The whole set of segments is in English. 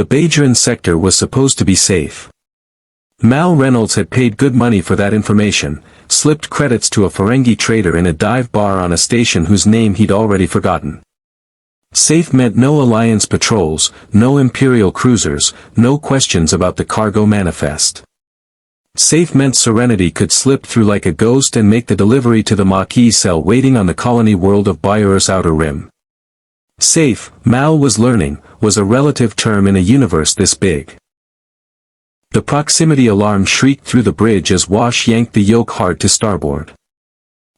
The Bajoran sector was supposed to be safe. Mal Reynolds had paid good money for that information, slipped credits to a Ferengi trader in a dive bar on a station whose name he'd already forgotten. Safe meant no Alliance patrols, no Imperial cruisers, no questions about the cargo manifest. Safe meant Serenity could slip through like a ghost and make the delivery to the Maquis cell waiting on the colony world of Baiur's outer rim. Safe, Mal was learning, was a relative term in a universe this big. The proximity alarm shrieked through the bridge as Wash yanked the yoke hard to starboard.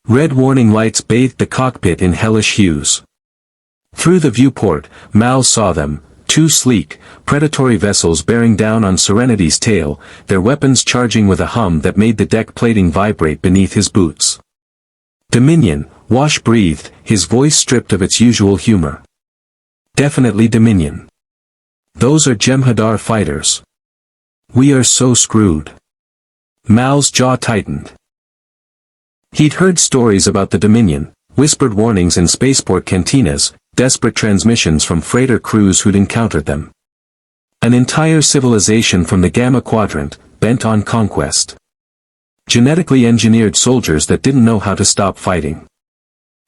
Red warning lights bathed the cockpit in hellish hues. Through the viewport, Mal saw them, two sleek, predatory vessels bearing down on Serenity's tail, their weapons charging with a hum that made the deck plating vibrate beneath his boots. Dominion, Wash breathed, his voice stripped of its usual humor. Definitely Dominion. Those are Jem'Hadar fighters. We are so screwed. Mal's jaw tightened. He'd heard stories about the Dominion, whispered warnings in spaceport cantinas, desperate transmissions from freighter crews who'd encountered them. An entire civilization from the Gamma Quadrant, bent on conquest. Genetically engineered soldiers that didn't know how to stop fighting.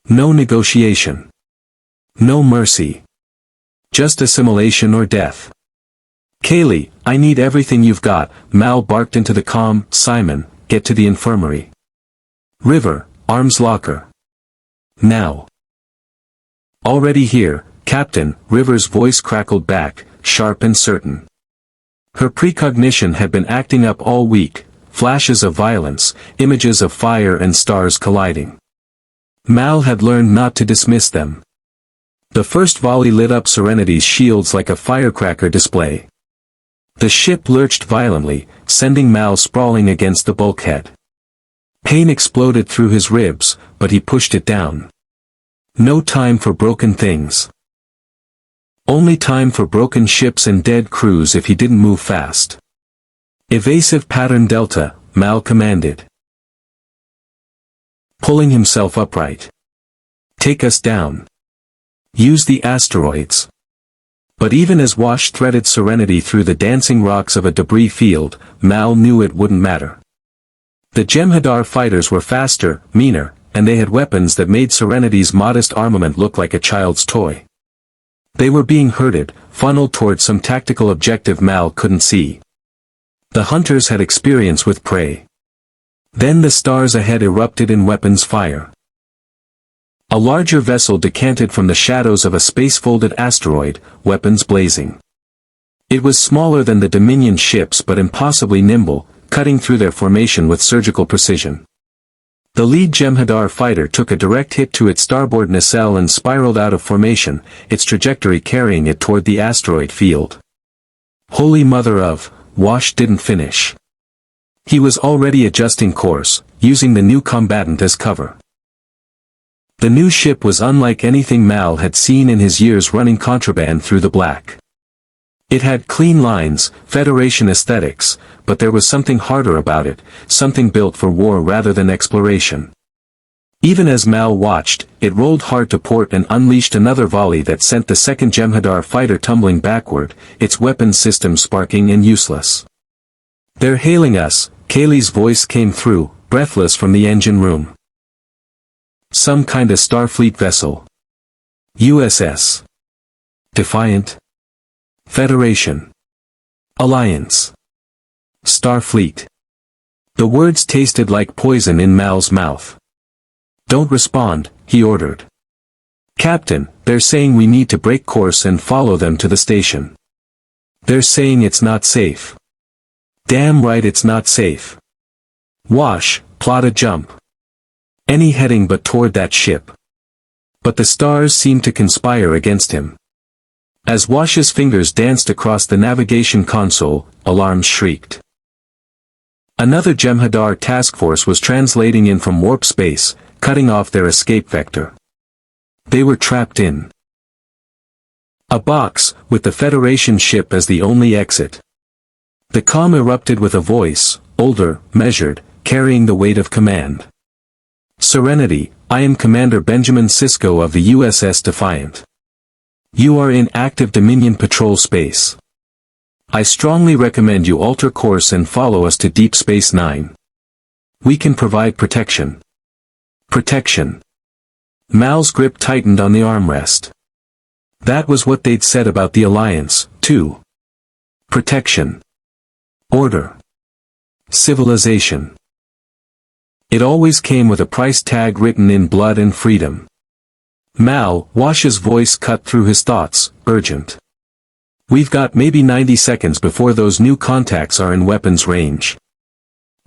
No negotiation. No mercy. Just assimilation or death. Kaylee, I need everything you've got, Mal barked into the comm. Simon, get to the infirmary. River, arms locker. Now. Already here, Captain, River's voice crackled back, sharp and certain. Her precognition had been acting up all week, flashes of violence, images of fire and stars colliding. Mal had learned not to dismiss them. The first volley lit up Serenity's shields like a firecracker display. The ship lurched violently, sending Mal sprawling against the bulkhead. Pain exploded through his ribs, but he pushed it down. No time for broken things. Only time for broken ships and dead crews if he didn't move fast. Evasive pattern Delta, Mal commanded. Pulling himself upright. Take us down. Use the asteroids. But even as Wash threaded Serenity through the dancing rocks of a debris field, Mal knew it wouldn't matter. The Jem'Hadar fighters were faster, meaner, and they had weapons that made Serenity's modest armament look like a child's toy. They were being herded, funneled towards some tactical objective Mal couldn't see. The hunters had experience with prey. Then the stars ahead erupted in weapons fire. A larger vessel decanted from the shadows of a space-folded asteroid, weapons blazing. It was smaller than the Dominion ships but impossibly nimble, cutting through their formation with surgical precision. The lead Jem'Hadar fighter took a direct hit to its starboard nacelle and spiraled out of formation, its trajectory carrying it toward the asteroid field. Holy Mother of, Wash didn't finish. He was already adjusting course, using the new combatant as cover. The new ship was unlike anything Mal had seen in his years running contraband through the black. It had clean lines, Federation aesthetics, but there was something harder about it, something built for war rather than exploration. Even as Mal watched, it rolled hard to port and unleashed another volley that sent the second Jem'Hadar fighter tumbling backward, its weapons system sparking and useless. They're hailing us, Kaylee's voice came through, breathless from the engine room. Some kinda Starfleet vessel. USS. Defiant. Federation. Alliance. Starfleet. The words tasted like poison in Mal's mouth. Don't respond, he ordered. Captain, they're saying we need to break course and follow them to the station. They're saying it's not safe. Damn right it's not safe. Wash, plot a jump. Any heading but toward that ship. But the stars seemed to conspire against him. As Wash's fingers danced across the navigation console, alarms shrieked. Another Jem'Hadar task force was translating in from warp space, cutting off their escape vector. They were trapped in a box, with the Federation ship as the only exit. The comm erupted with a voice, older, measured, carrying the weight of command. Serenity, I am Commander Benjamin Sisko of the USS Defiant. You are in active Dominion patrol space. I strongly recommend you alter course and follow us to Deep Space Nine. We can provide protection. Protection. Mal's grip tightened on the armrest. That was what they'd said about the Alliance, too. Protection. Order. Civilization. It always came with a price tag written in blood and freedom. Mal, Wash's voice cut through his thoughts, urgent. We've got maybe 90 seconds before those new contacts are in weapons range.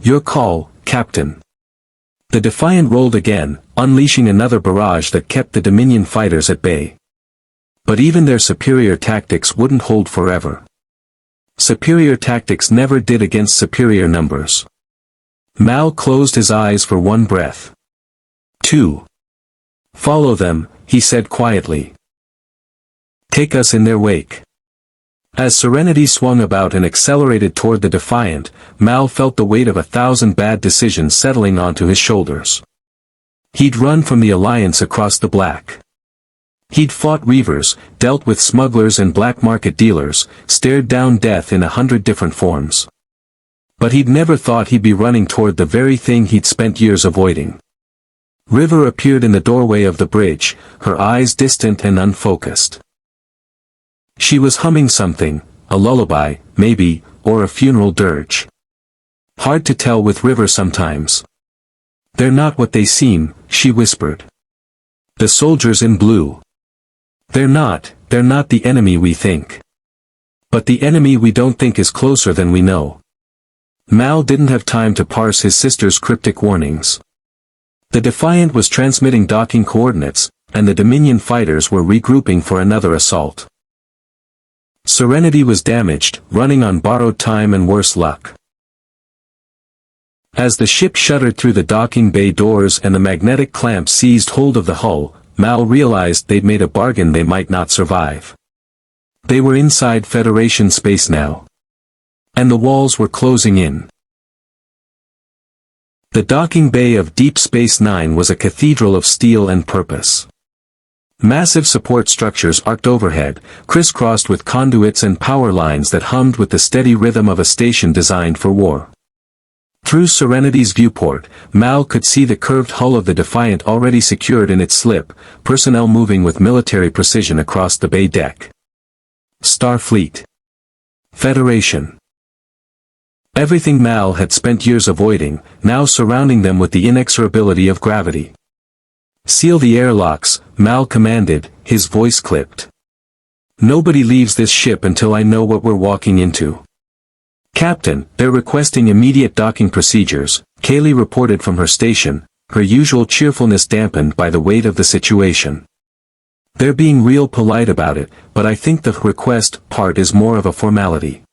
Your call, Captain. The Defiant rolled again, unleashing another barrage that kept the Dominion fighters at bay. But even their superior tactics wouldn't hold forever. Superior tactics never did against superior numbers. Mal closed his eyes for one breath. 2. Follow them, he said quietly. Take us in their wake. As Serenity swung about and accelerated toward the Defiant, Mal felt the weight of 1,000 bad decisions settling onto his shoulders. He'd run from the Alliance across the black. He'd fought Reavers, dealt with smugglers and black market dealers, stared down death in 100 different forms. But he'd never thought he'd be running toward the very thing he'd spent years avoiding. River appeared in the doorway of the bridge, her eyes distant and unfocused. She was humming something, a lullaby, maybe, or a funeral dirge. Hard to tell with River sometimes. They're not what they seem, she whispered. The soldiers in blue. They're not the enemy we think. But the enemy we don't think is closer than we know. Mal didn't have time to parse his sister's cryptic warnings. The Defiant was transmitting docking coordinates, and the Dominion fighters were regrouping for another assault. Serenity was damaged, running on borrowed time and worse luck. As the ship shuddered through the docking bay doors and the magnetic clamp seized hold of the hull, Mal realized they'd made a bargain they might not survive. They were inside Federation space now. And the walls were closing in. The docking bay of Deep Space Nine was a cathedral of steel and purpose. Massive support structures arced overhead, crisscrossed with conduits and power lines that hummed with the steady rhythm of a station designed for war. Through Serenity's viewport, Mal could see the curved hull of the Defiant already secured in its slip, personnel moving with military precision across the bay deck. Starfleet. Federation. Everything Mal had spent years avoiding, now surrounding them with the inexorability of gravity. Seal the airlocks, Mal commanded, his voice clipped. Nobody leaves this ship until I know what we're walking into. Captain, they're requesting immediate docking procedures, Kaylee reported from her station, her usual cheerfulness dampened by the weight of the situation. They're being real polite about it, but I think the request part is more of a formality.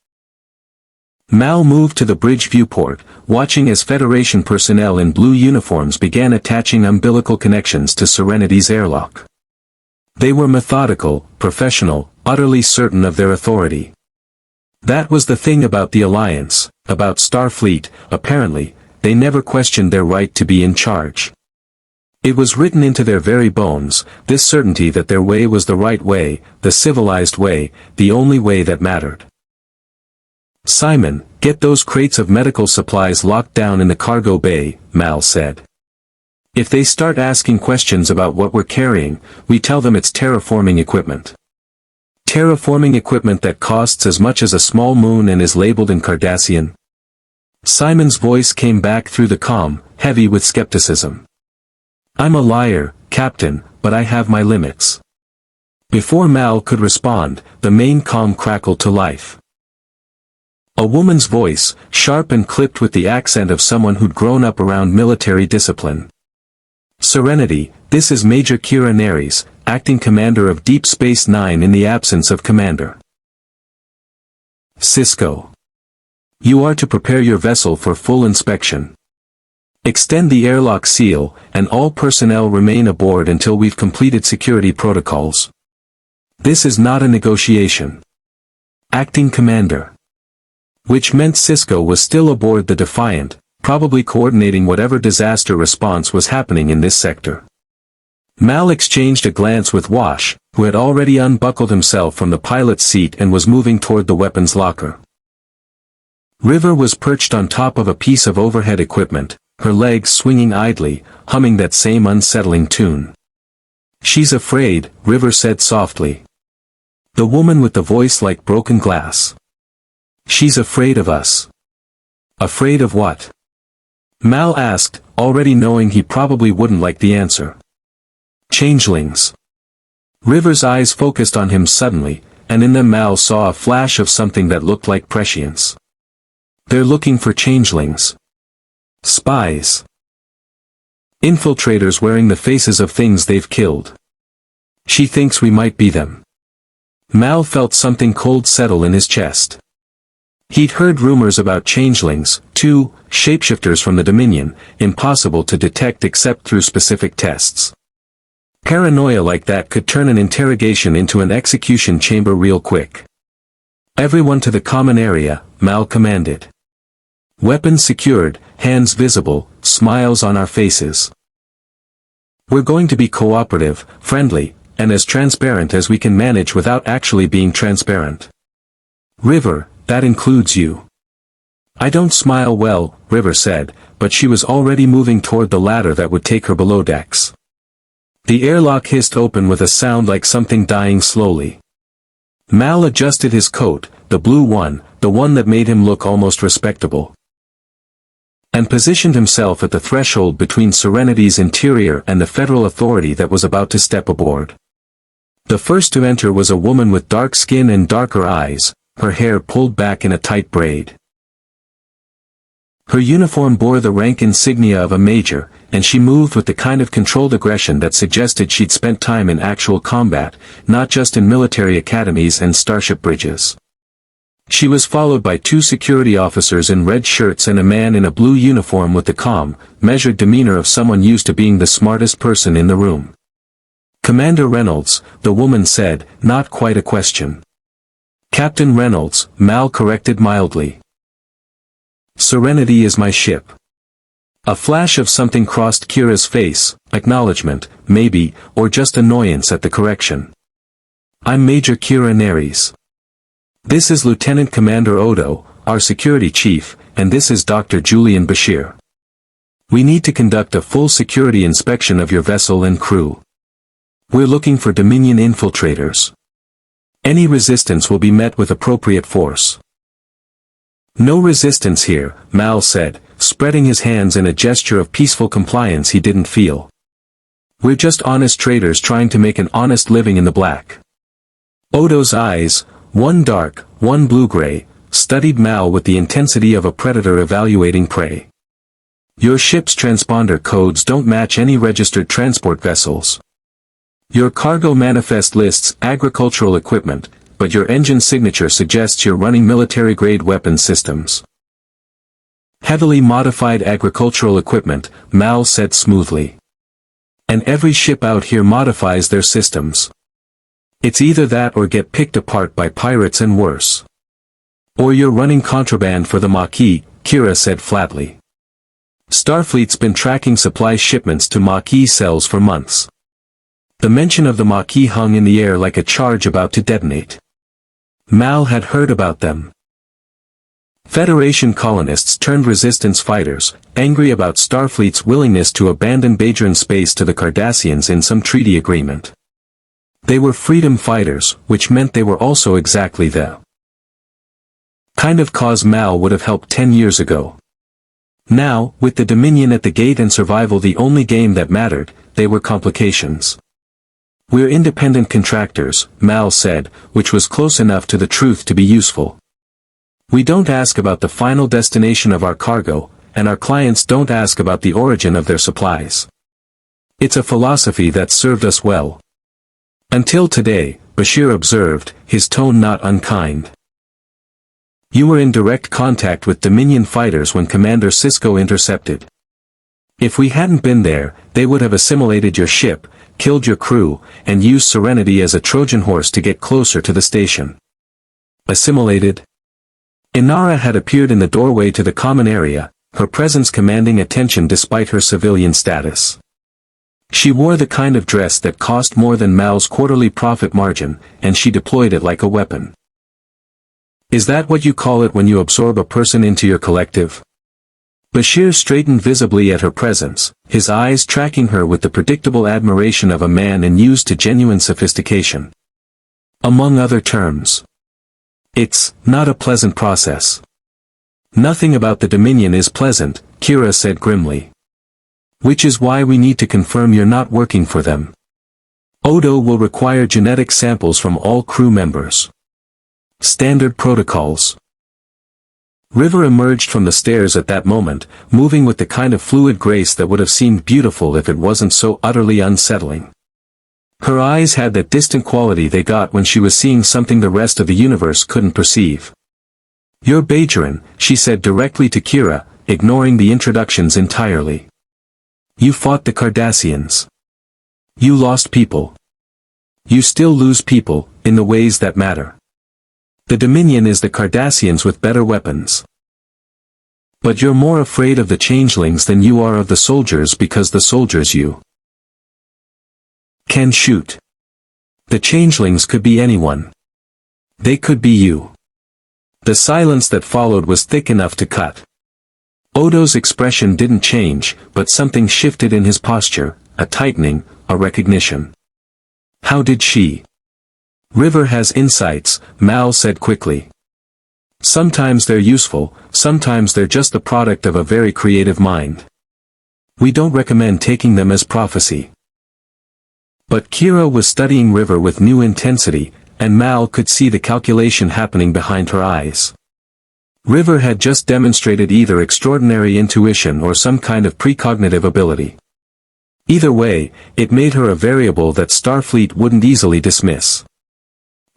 Mal moved to the bridge viewport, watching as Federation personnel in blue uniforms began attaching umbilical connections to Serenity's airlock. They were methodical, professional, utterly certain of their authority. That was the thing about the Alliance, about Starfleet, apparently, they never questioned their right to be in charge. It was written into their very bones, this certainty that their way was the right way, the civilized way, the only way that mattered. Simon, get those crates of medical supplies locked down in the cargo bay, Mal said. If they start asking questions about what we're carrying, we tell them it's terraforming equipment. Terraforming equipment that costs as much as a small moon and is labeled in Cardassian. Simon's voice came back through the comm, heavy with skepticism. I'm a liar, Captain, but I have my limits. Before Mal could respond, the main comm crackled to life. A woman's voice, sharp and clipped with the accent of someone who'd grown up around military discipline. Serenity, this is Major Kira Nerys, acting commander of Deep Space Nine in the absence of commander. Cisco. You are to prepare your vessel for full inspection. Extend the airlock seal, and all personnel remain aboard until we've completed security protocols. This is not a negotiation. Acting commander. Which meant Cisco was still aboard the Defiant, probably coordinating whatever disaster response was happening in this sector. Mal exchanged a glance with Wash, who had already unbuckled himself from the pilot's seat and was moving toward the weapons locker. River was perched on top of a piece of overhead equipment, her legs swinging idly, humming that same unsettling tune. "She's afraid," River said softly. The woman with the voice like broken glass. "She's afraid of us." "Afraid of what?" Mal asked, already knowing he probably wouldn't like the answer. "Changelings." River's eyes focused on him suddenly, and in them Mal saw a flash of something that looked like prescience. "They're looking for changelings. Spies. Infiltrators wearing the faces of things they've killed. She thinks we might be them." Mal felt something cold settle in his chest. He'd heard rumors about changelings, too, shapeshifters from the Dominion, impossible to detect except through specific tests. Paranoia like that could turn an interrogation into an execution chamber real quick. "Everyone to the common area," Mal commanded. "Weapons secured, hands visible, smiles on our faces. We're going to be cooperative, friendly, and as transparent as we can manage without actually being transparent. River, that includes you." "I don't smile well," River said, but she was already moving toward the ladder that would take her below decks. The airlock hissed open with a sound like something dying slowly. Mal adjusted his coat, the blue one, the one that made him look almost respectable, and positioned himself at the threshold between Serenity's interior and the federal authority that was about to step aboard. The first to enter was a woman with dark skin and darker eyes, her hair pulled back in a tight braid. Her uniform bore the rank insignia of a major, and she moved with the kind of controlled aggression that suggested she'd spent time in actual combat, not just in military academies and starship bridges. She was followed by 2 security officers in red shirts and a man in a blue uniform with the calm, measured demeanor of someone used to being the smartest person in the room. "Commander Reynolds," the woman said, not quite a question. "Captain Reynolds," Mal corrected mildly. "Serenity is my ship." A flash of something crossed Kira's face, acknowledgement, maybe, or just annoyance at the correction. "I'm Major Kira Neres. This is Lieutenant Commander Odo, our security chief, and this is Dr. Julian Bashir. We need to conduct a full security inspection of your vessel and crew. We're looking for Dominion infiltrators. Any resistance will be met with appropriate force." "No resistance here," Mal said, spreading his hands in a gesture of peaceful compliance he didn't feel. "We're just honest traders trying to make an honest living in the black." Odo's eyes, one dark, one blue-gray, studied Mal with the intensity of a predator evaluating prey. "Your ship's transponder codes don't match any registered transport vessels. Your cargo manifest lists agricultural equipment, but your engine signature suggests you're running military-grade weapons systems." "Heavily modified agricultural equipment," Mal said smoothly. "And every ship out here modifies their systems. It's either that or get picked apart by pirates and worse. Or you're running contraband for the Maquis," Kira said flatly. "Starfleet's been tracking supply shipments to Maquis cells for months." The mention of the Maquis hung in the air like a charge about to detonate. Mal had heard about them. Federation colonists turned resistance fighters, angry about Starfleet's willingness to abandon Bajoran space to the Cardassians in some treaty agreement. They were freedom fighters, which meant they were also exactly the kind of cause Mal would have helped 10 years ago. Now, with the Dominion at the gate and survival the only game that mattered, they were complications. "We're independent contractors," Mal said, which was close enough to the truth to be useful. "We don't ask about the final destination of our cargo, and our clients don't ask about the origin of their supplies. It's a philosophy that's served us well. Until today," Bashir observed, his tone not unkind. "You were in direct contact with Dominion fighters when Commander Sisko intercepted. If we hadn't been there, they would have assimilated your ship, killed your crew, and used Serenity as a Trojan horse to get closer to the station." Assimilated? Inara had appeared in the doorway to the common area, her presence commanding attention despite her civilian status. She wore the kind of dress that cost more than Mal's quarterly profit margin, and she deployed it like a weapon. Is that what you call it when you absorb a person into your collective? Bashir straightened visibly at her presence, his eyes tracking her with the predictable admiration of a man used to genuine sophistication. Among other terms. It's not a pleasant process. Nothing about the Dominion is pleasant, Kira said grimly. Which is why we need to confirm you're not working for them. Odo will require genetic samples from all crew members. Standard protocols. River emerged from the stairs at that moment, moving with the kind of fluid grace that would have seemed beautiful if it wasn't so utterly unsettling. Her eyes had that distant quality they got when she was seeing something the rest of the universe couldn't perceive. You're Bajoran, she said directly to Kira, ignoring the introductions entirely. You fought the Cardassians. You lost people. You still lose people, in the ways that matter. The Dominion is the Cardassians with better weapons. But you're more afraid of the changelings than you are of the soldiers because the soldiers you can shoot. The changelings could be anyone. They could be you. The silence that followed was thick enough to cut. Odo's expression didn't change, but something shifted in his posture, a tightening, a recognition. How did she? River has insights, Mal said quickly. Sometimes they're useful, sometimes they're just the product of a very creative mind. We don't recommend taking them as prophecy. But Kira was studying River with new intensity, and Mal could see the calculation happening behind her eyes. River had just demonstrated either extraordinary intuition or some kind of precognitive ability. Either way, it made her a variable that Starfleet wouldn't easily dismiss.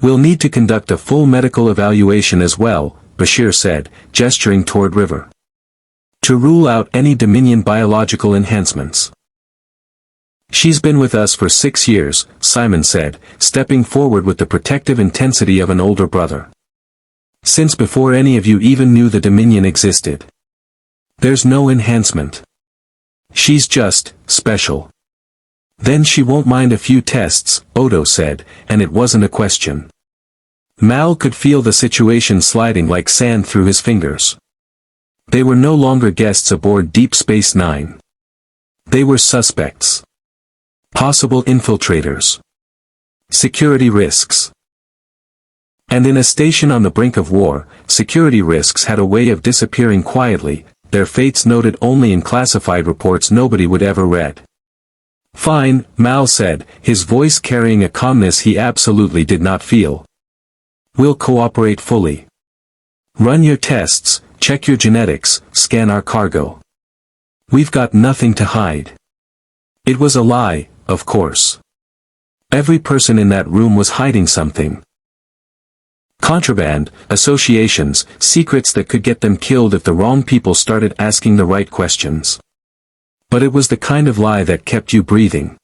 We'll need to conduct a full medical evaluation as well, Bashir said, gesturing toward River. To rule out any Dominion biological enhancements. She's been with us for 6 years, Simon said, stepping forward with the protective intensity of an older brother. Since before any of you even knew the Dominion existed. There's no enhancement. She's just special. Then she won't mind a few tests, Odo said, and it wasn't a question. Mal could feel the situation sliding like sand through his fingers. They were no longer guests aboard Deep Space Nine. They were suspects. Possible infiltrators. Security risks. And in a station on the brink of war, security risks had a way of disappearing quietly, their fates noted only in classified reports nobody would ever read. Fine, Mal said, his voice carrying a calmness he absolutely did not feel. We'll cooperate fully. Run your tests, check your genetics, scan our cargo. We've got nothing to hide. It was a lie, of course. Every person in that room was hiding something. Contraband, associations, secrets that could get them killed if the wrong people started asking the right questions. But it was the kind of lie that kept you breathing.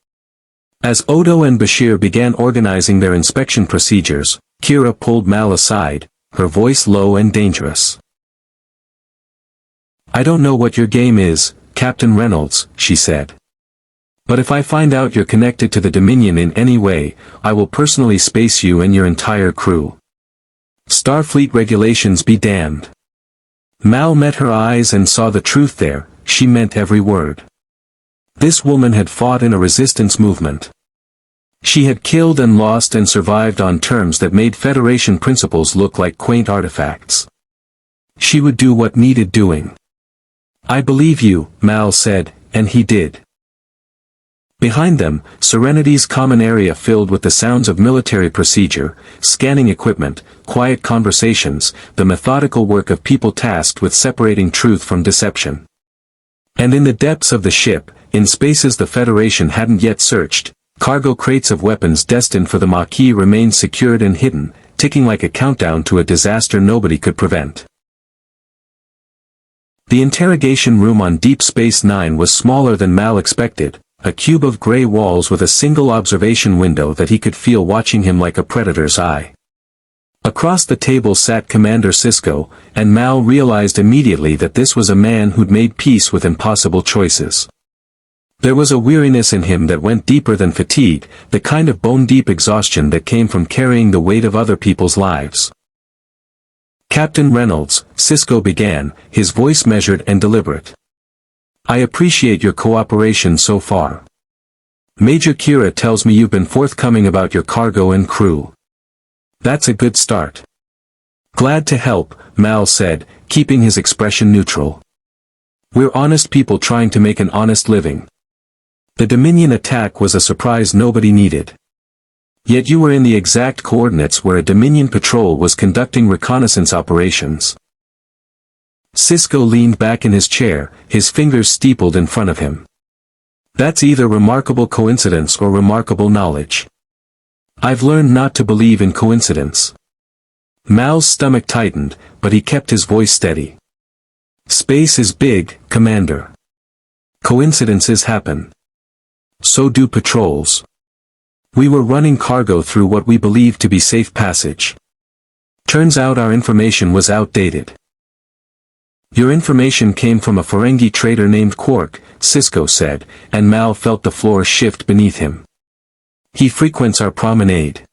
As Odo and Bashir began organizing their inspection procedures, Kira pulled Mal aside, her voice low and dangerous. I don't know what your game is, Captain Reynolds, she said. But if I find out you're connected to the Dominion in any way, I will personally space you and your entire crew. Starfleet regulations be damned. Mal met her eyes and saw the truth there, she meant every word. This woman had fought in a resistance movement. She had killed and lost and survived on terms that made Federation principles look like quaint artifacts. She would do what needed doing. I believe you, Mal said, and he did. Behind them, Serenity's common area filled with the sounds of military procedure, scanning equipment, quiet conversations, the methodical work of people tasked with separating truth from deception. And in the depths of the ship, in spaces the Federation hadn't yet searched, cargo crates of weapons destined for the Maquis remained secured and hidden, ticking like a countdown to a disaster nobody could prevent. The interrogation room on Deep Space Nine was smaller than Mal expected, a cube of gray walls with a single observation window that he could feel watching him like a predator's eye. Across the table sat Commander Sisko, and Mal realized immediately that this was a man who'd made peace with impossible choices. There was a weariness in him that went deeper than fatigue, the kind of bone-deep exhaustion that came from carrying the weight of other people's lives. Captain Reynolds, Sisko began, his voice measured and deliberate. I appreciate your cooperation so far. Major Kira tells me you've been forthcoming about your cargo and crew. That's a good start. Glad to help, Mal said, keeping his expression neutral. We're honest people trying to make an honest living. The Dominion attack was a surprise nobody needed. Yet you were in the exact coordinates where a Dominion patrol was conducting reconnaissance operations. Sisko leaned back in his chair, his fingers steepled in front of him. That's either remarkable coincidence or remarkable knowledge. I've learned not to believe in coincidence. Mal's stomach tightened, but he kept his voice steady. Space is big, Commander. Coincidences happen. So do patrols. We were running cargo through what we believed to be safe passage. Turns out our information was outdated. Your information came from a Ferengi trader named Quark, Sisko said, and Mal felt the floor shift beneath him. He frequents our promenade.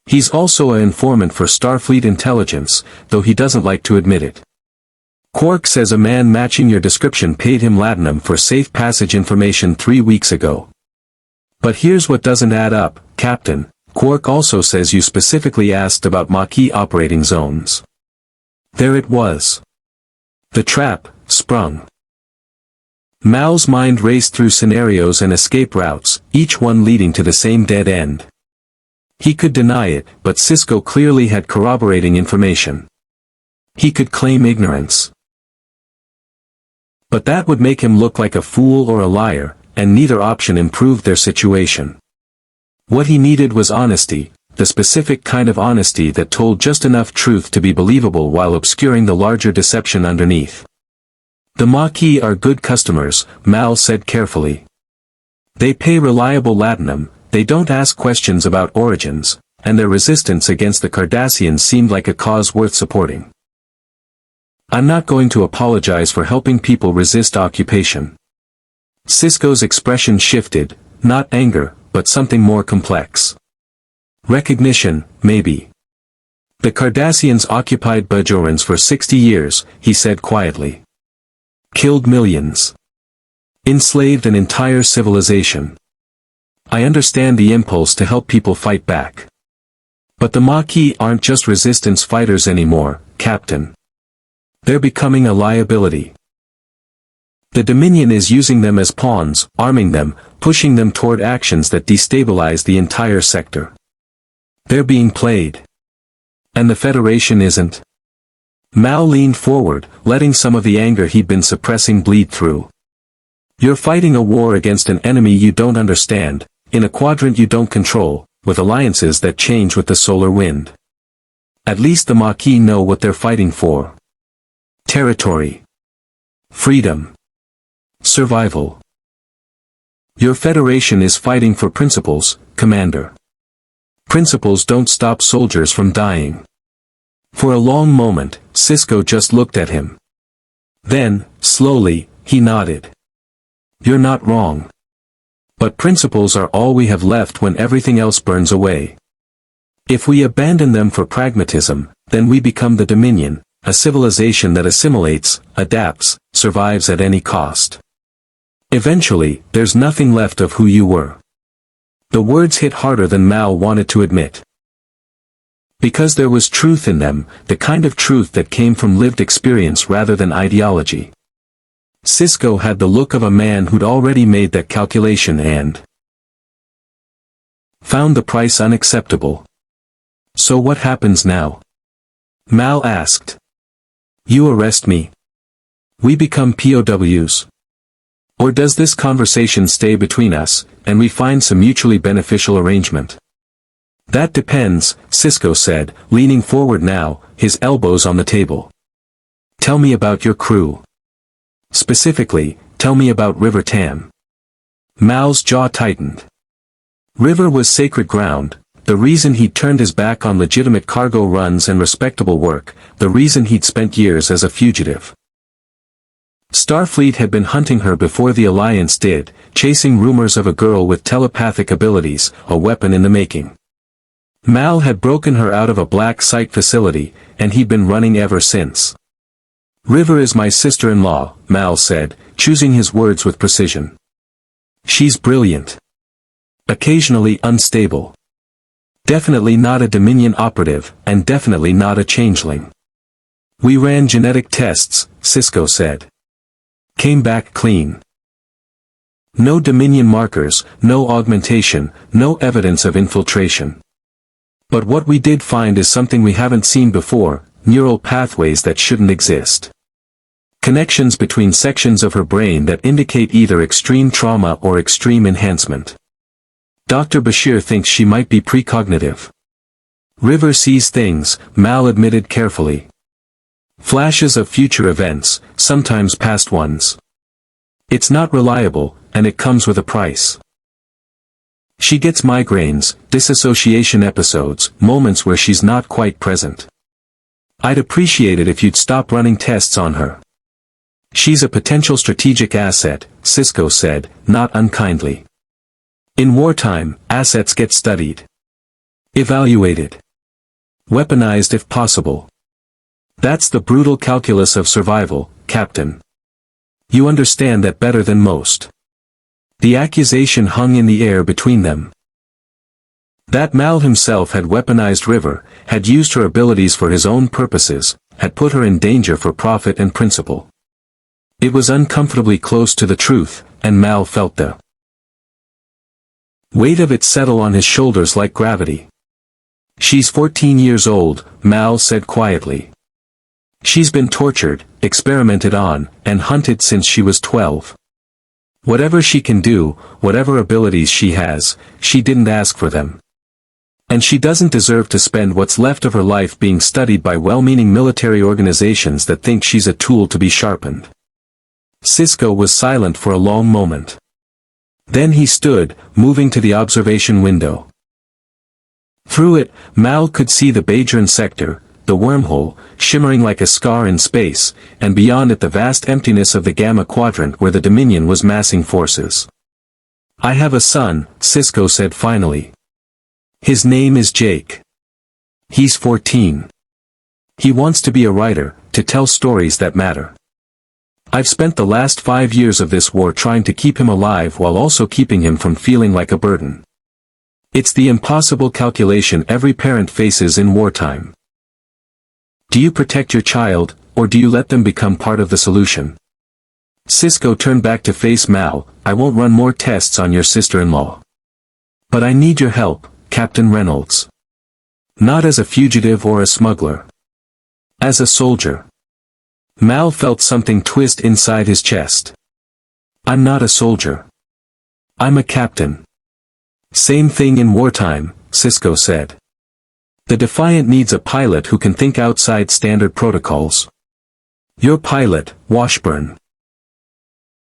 He's also an informant for Starfleet intelligence, though he doesn't like to admit it. Quark says a man matching your description paid him latinum for safe passage information 3 weeks ago. But here's what doesn't add up, Captain. Quark also says you specifically asked about Maquis operating zones. There it was. The trap, sprung. Mal's mind raced through scenarios and escape routes, each one leading to the same dead end. He could deny it, but Sisko clearly had corroborating information. He could claim ignorance. But that would make him look like a fool or a liar, and neither option improved their situation. What he needed was honesty, the specific kind of honesty that told just enough truth to be believable while obscuring the larger deception underneath. The Maquis are good customers, Mal said carefully. They pay reliable latinum, they don't ask questions about origins, and their resistance against the Cardassians seemed like a cause worth supporting. I'm not going to apologize for helping people resist occupation. Sisko's expression shifted, not anger, but something more complex. Recognition, maybe. The Cardassians occupied Bajorans for 60 years, he said quietly. Killed millions. Enslaved an entire civilization. I understand the impulse to help people fight back. But the Maquis aren't just resistance fighters anymore, Captain. They're becoming a liability. The Dominion is using them as pawns, arming them, pushing them toward actions that destabilize the entire sector. They're being played. And the Federation isn't. Mal leaned forward, letting some of the anger he'd been suppressing bleed through. You're fighting a war against an enemy you don't understand, in a quadrant you don't control, with alliances that change with the solar wind. At least the Maquis know what they're fighting for. Territory. Freedom. Survival. Your Federation is fighting for principles, Commander. Principles don't stop soldiers from dying. For a long moment, Sisko just looked at him. Then, slowly, he nodded. You're not wrong. But principles are all we have left when everything else burns away. If we abandon them for pragmatism, then we become the Dominion, a civilization that assimilates, adapts, survives at any cost. Eventually, there's nothing left of who you were. The words hit harder than Mal wanted to admit. Because there was truth in them, the kind of truth that came from lived experience rather than ideology. Sisko had the look of a man who'd already made that calculation and found the price unacceptable. So what happens now? Mal asked. You arrest me. We become POWs. Or does this conversation stay between us, and we find some mutually beneficial arrangement? That depends, Sisko said, leaning forward now, his elbows on the table. Tell me about your crew. Specifically, tell me about River Tam. Mal's jaw tightened. River was sacred ground, the reason he'd turned his back on legitimate cargo runs and respectable work, the reason he'd spent years as a fugitive. Starfleet had been hunting her before the Alliance did, chasing rumors of a girl with telepathic abilities, a weapon in the making. Mal had broken her out of a black site facility, and he'd been running ever since. River is my sister-in-law, Mal said, choosing his words with precision. She's brilliant. Occasionally unstable. Definitely not a Dominion operative, and definitely not a changeling. We ran genetic tests, Cisco said. Came back clean. No Dominion markers, no augmentation, no evidence of infiltration. But what we did find is something we haven't seen before, neural pathways that shouldn't exist. Connections between sections of her brain that indicate either extreme trauma or extreme enhancement. Dr. Bashir thinks she might be precognitive. River sees things, Mal admitted carefully. Flashes of future events, sometimes past ones. It's not reliable, and it comes with a price. She gets migraines, disassociation episodes, moments where she's not quite present. I'd appreciate it if you'd stop running tests on her. She's a potential strategic asset, Cisco said, not unkindly. In wartime, assets get studied. Evaluated. Weaponized if possible. That's the brutal calculus of survival, Captain. You understand that better than most. The accusation hung in the air between them. That Mal himself had weaponized River, had used her abilities for his own purposes, had put her in danger for profit and principle. It was uncomfortably close to the truth, and Mal felt the weight of it settle on his shoulders like gravity. She's 14 years old, Mal said quietly. She's been tortured, experimented on, and hunted since she was 12. Whatever she can do, whatever abilities she has, she didn't ask for them. And she doesn't deserve to spend what's left of her life being studied by well-meaning military organizations that think she's a tool to be sharpened. Cisco was silent for a long moment. Then he stood, moving to the observation window. Through it, Mal could see the Badran sector, the wormhole, shimmering like a scar in space, and beyond it the vast emptiness of the Gamma Quadrant where the Dominion was massing forces. I have a son, Cisco said finally. His name is Jake. He's 14. He wants to be a writer, to tell stories that matter. I've spent the last 5 years of this war trying to keep him alive while also keeping him from feeling like a burden. It's the impossible calculation every parent faces in wartime. Do you protect your child, or do you let them become part of the solution? Cisco turned back to face Mal. I won't run more tests on your sister-in-law. But I need your help, Captain Reynolds. Not as a fugitive or a smuggler. As a soldier. Mal felt something twist inside his chest. I'm not a soldier. I'm a captain. Same thing in wartime, Cisco said. The Defiant needs a pilot who can think outside standard protocols. Your pilot, Washburn.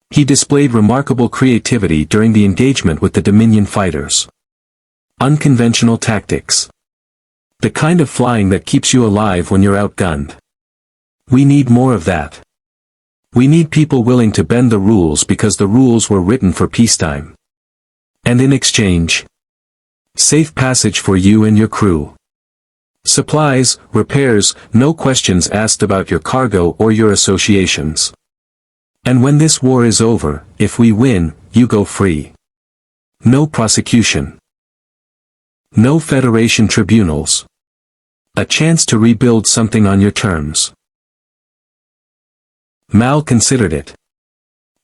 He displayed remarkable creativity during the engagement with the Dominion fighters. Unconventional tactics. The kind of flying that keeps you alive when you're outgunned. We need more of that. We need people willing to bend the rules because the rules were written for peacetime. And in exchange, safe passage for you and your crew. Supplies, repairs, no questions asked about your cargo or your associations. And when this war is over, if we win, you go free. No prosecution. No Federation tribunals. A chance to rebuild something on your terms. Mal considered it.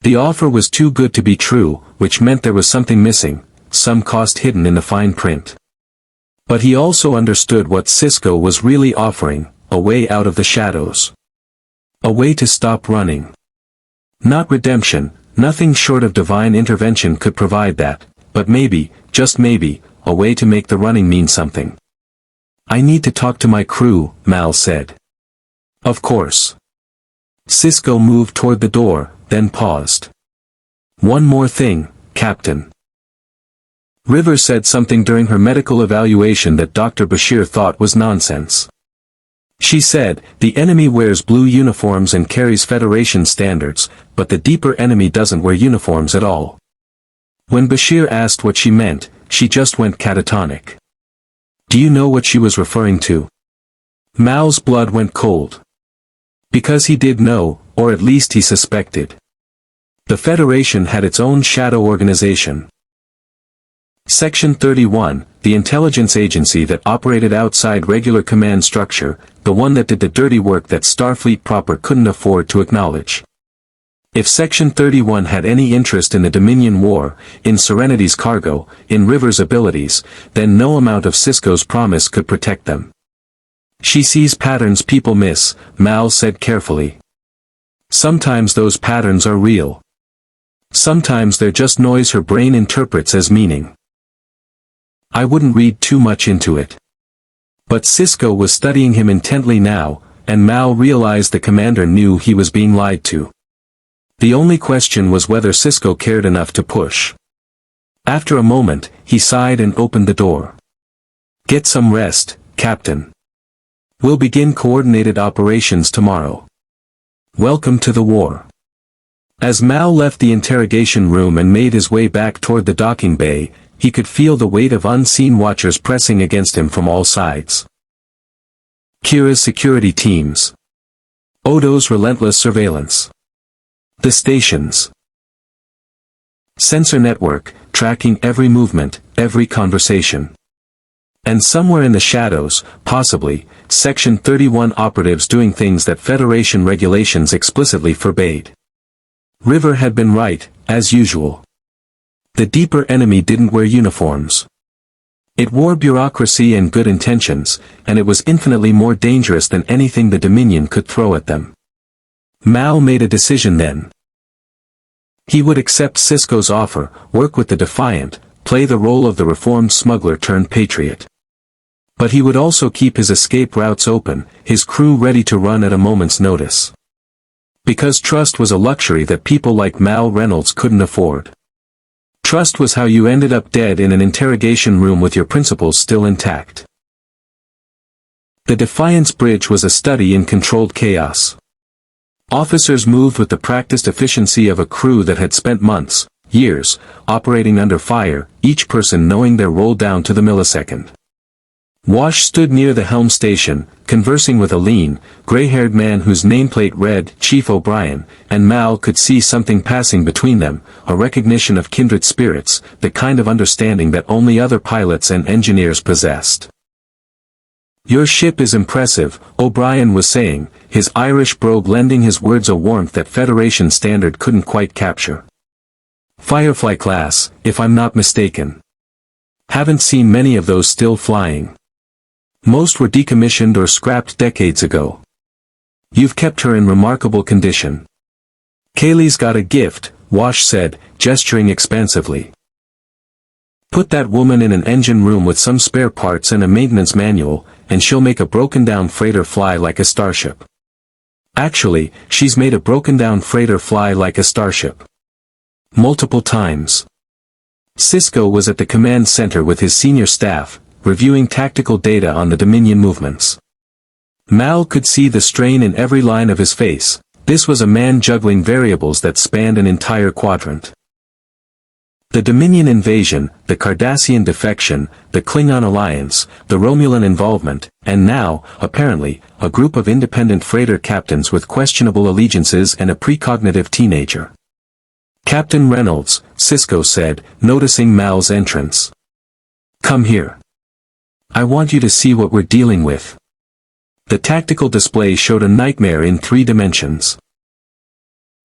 The offer was too good to be true, which meant there was something missing, some cost hidden in the fine print. But he also understood what Cisco was really offering, a way out of the shadows. A way to stop running. Not redemption, nothing short of divine intervention could provide that, but maybe, just maybe, a way to make the running mean something. I need to talk to my crew, Mal said. Of course. Cisco moved toward the door, then paused. One more thing, Captain. River said something during her medical evaluation that Dr. Bashir thought was nonsense. She said, the enemy wears blue uniforms and carries Federation standards, but the deeper enemy doesn't wear uniforms at all. When Bashir asked what she meant, she just went catatonic. Do you know what she was referring to? Mal's blood went cold. Because he did know, or at least he suspected. The Federation had its own shadow organization. Section 31, the intelligence agency that operated outside regular command structure, the one that did the dirty work that Starfleet proper couldn't afford to acknowledge. If Section 31 had any interest in the Dominion War, in Serenity's cargo, in River's abilities, then no amount of Sisko's promise could protect them. She sees patterns people miss, Mal said carefully. Sometimes those patterns are real. Sometimes they're just noise her brain interprets as meaning. I wouldn't read too much into it. But Sisko was studying him intently now, and Mal realized the commander knew he was being lied to. The only question was whether Sisko cared enough to push. After a moment, he sighed and opened the door. Get some rest, Captain. We'll begin coordinated operations tomorrow. Welcome to the war. As Mal left the interrogation room and made his way back toward the docking bay, he could feel the weight of unseen watchers pressing against him from all sides. Kira's security teams. Odo's relentless surveillance. The stations. Sensor network, tracking every movement, every conversation. And somewhere in the shadows, possibly, Section 31 operatives doing things that Federation regulations explicitly forbade. River had been right, as usual. The deeper enemy didn't wear uniforms. It wore bureaucracy and good intentions, and it was infinitely more dangerous than anything the Dominion could throw at them. Mal made a decision then. He would accept Sisko's offer, work with the Defiant, play the role of the reformed smuggler turned patriot. But he would also keep his escape routes open, his crew ready to run at a moment's notice. Because trust was a luxury that people like Mal Reynolds couldn't afford. Trust was how you ended up dead in an interrogation room with your principles still intact. The Defiance Bridge was a study in controlled chaos. Officers moved with the practiced efficiency of a crew that had spent months, years, operating under fire, each person knowing their role down to the millisecond. Wash stood near the helm station, conversing with a lean, gray-haired man whose nameplate read Chief O'Brien, and Mal could see something passing between them, a recognition of kindred spirits, the kind of understanding that only other pilots and engineers possessed. Your ship is impressive, O'Brien was saying, his Irish brogue lending his words a warmth that Federation standard couldn't quite capture. Firefly class, if I'm not mistaken. Haven't seen many of those still flying. Most were decommissioned or scrapped decades ago. You've kept her in remarkable condition. Kaylee's got a gift, Wash said, gesturing expansively. Put that woman in an engine room with some spare parts and a maintenance manual, and she'll make a broken-down freighter fly like a starship. Actually, she's made a broken-down freighter fly like a starship. Multiple times. Sisko was at the command center with his senior staff, reviewing tactical data on the Dominion movements. Mal could see the strain in every line of his face. This was a man juggling variables that spanned an entire quadrant. The Dominion invasion, the Cardassian defection, the Klingon alliance, the Romulan involvement, and now, apparently, a group of independent freighter captains with questionable allegiances and a precognitive teenager. Captain Reynolds, Sisko said, noticing Mal's entrance. Come here. I want you to see what we're dealing with. The tactical display showed a nightmare in 3 dimensions.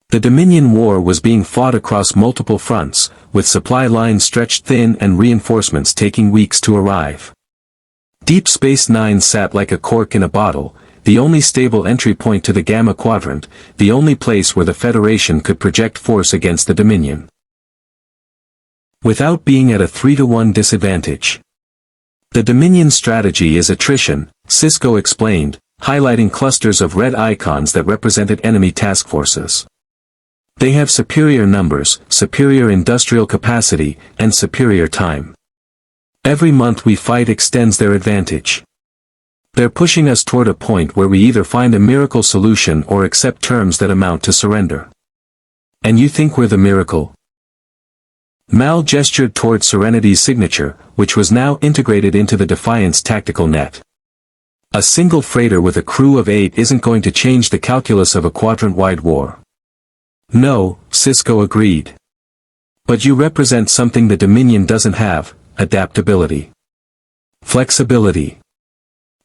The Dominion War was being fought across multiple fronts, with supply lines stretched thin and reinforcements taking weeks to arrive. Deep Space Nine sat like a cork in a bottle, the only stable entry point to the Gamma Quadrant, the only place where the Federation could project force against the Dominion. Without being at a 3-to-1 disadvantage. The Dominion strategy is attrition, Sisko explained, highlighting clusters of red icons that represented enemy task forces. They have superior numbers, superior industrial capacity, and superior time. Every month we fight extends their advantage. They're pushing us toward a point where we either find a miracle solution or accept terms that amount to surrender. And you think we're the miracle? Mal gestured toward Serenity's signature, which was now integrated into the Defiant's tactical net. A single freighter with a crew of 8 isn't going to change the calculus of a quadrant-wide war. No, Sisko agreed. But you represent something the Dominion doesn't have: adaptability. Flexibility.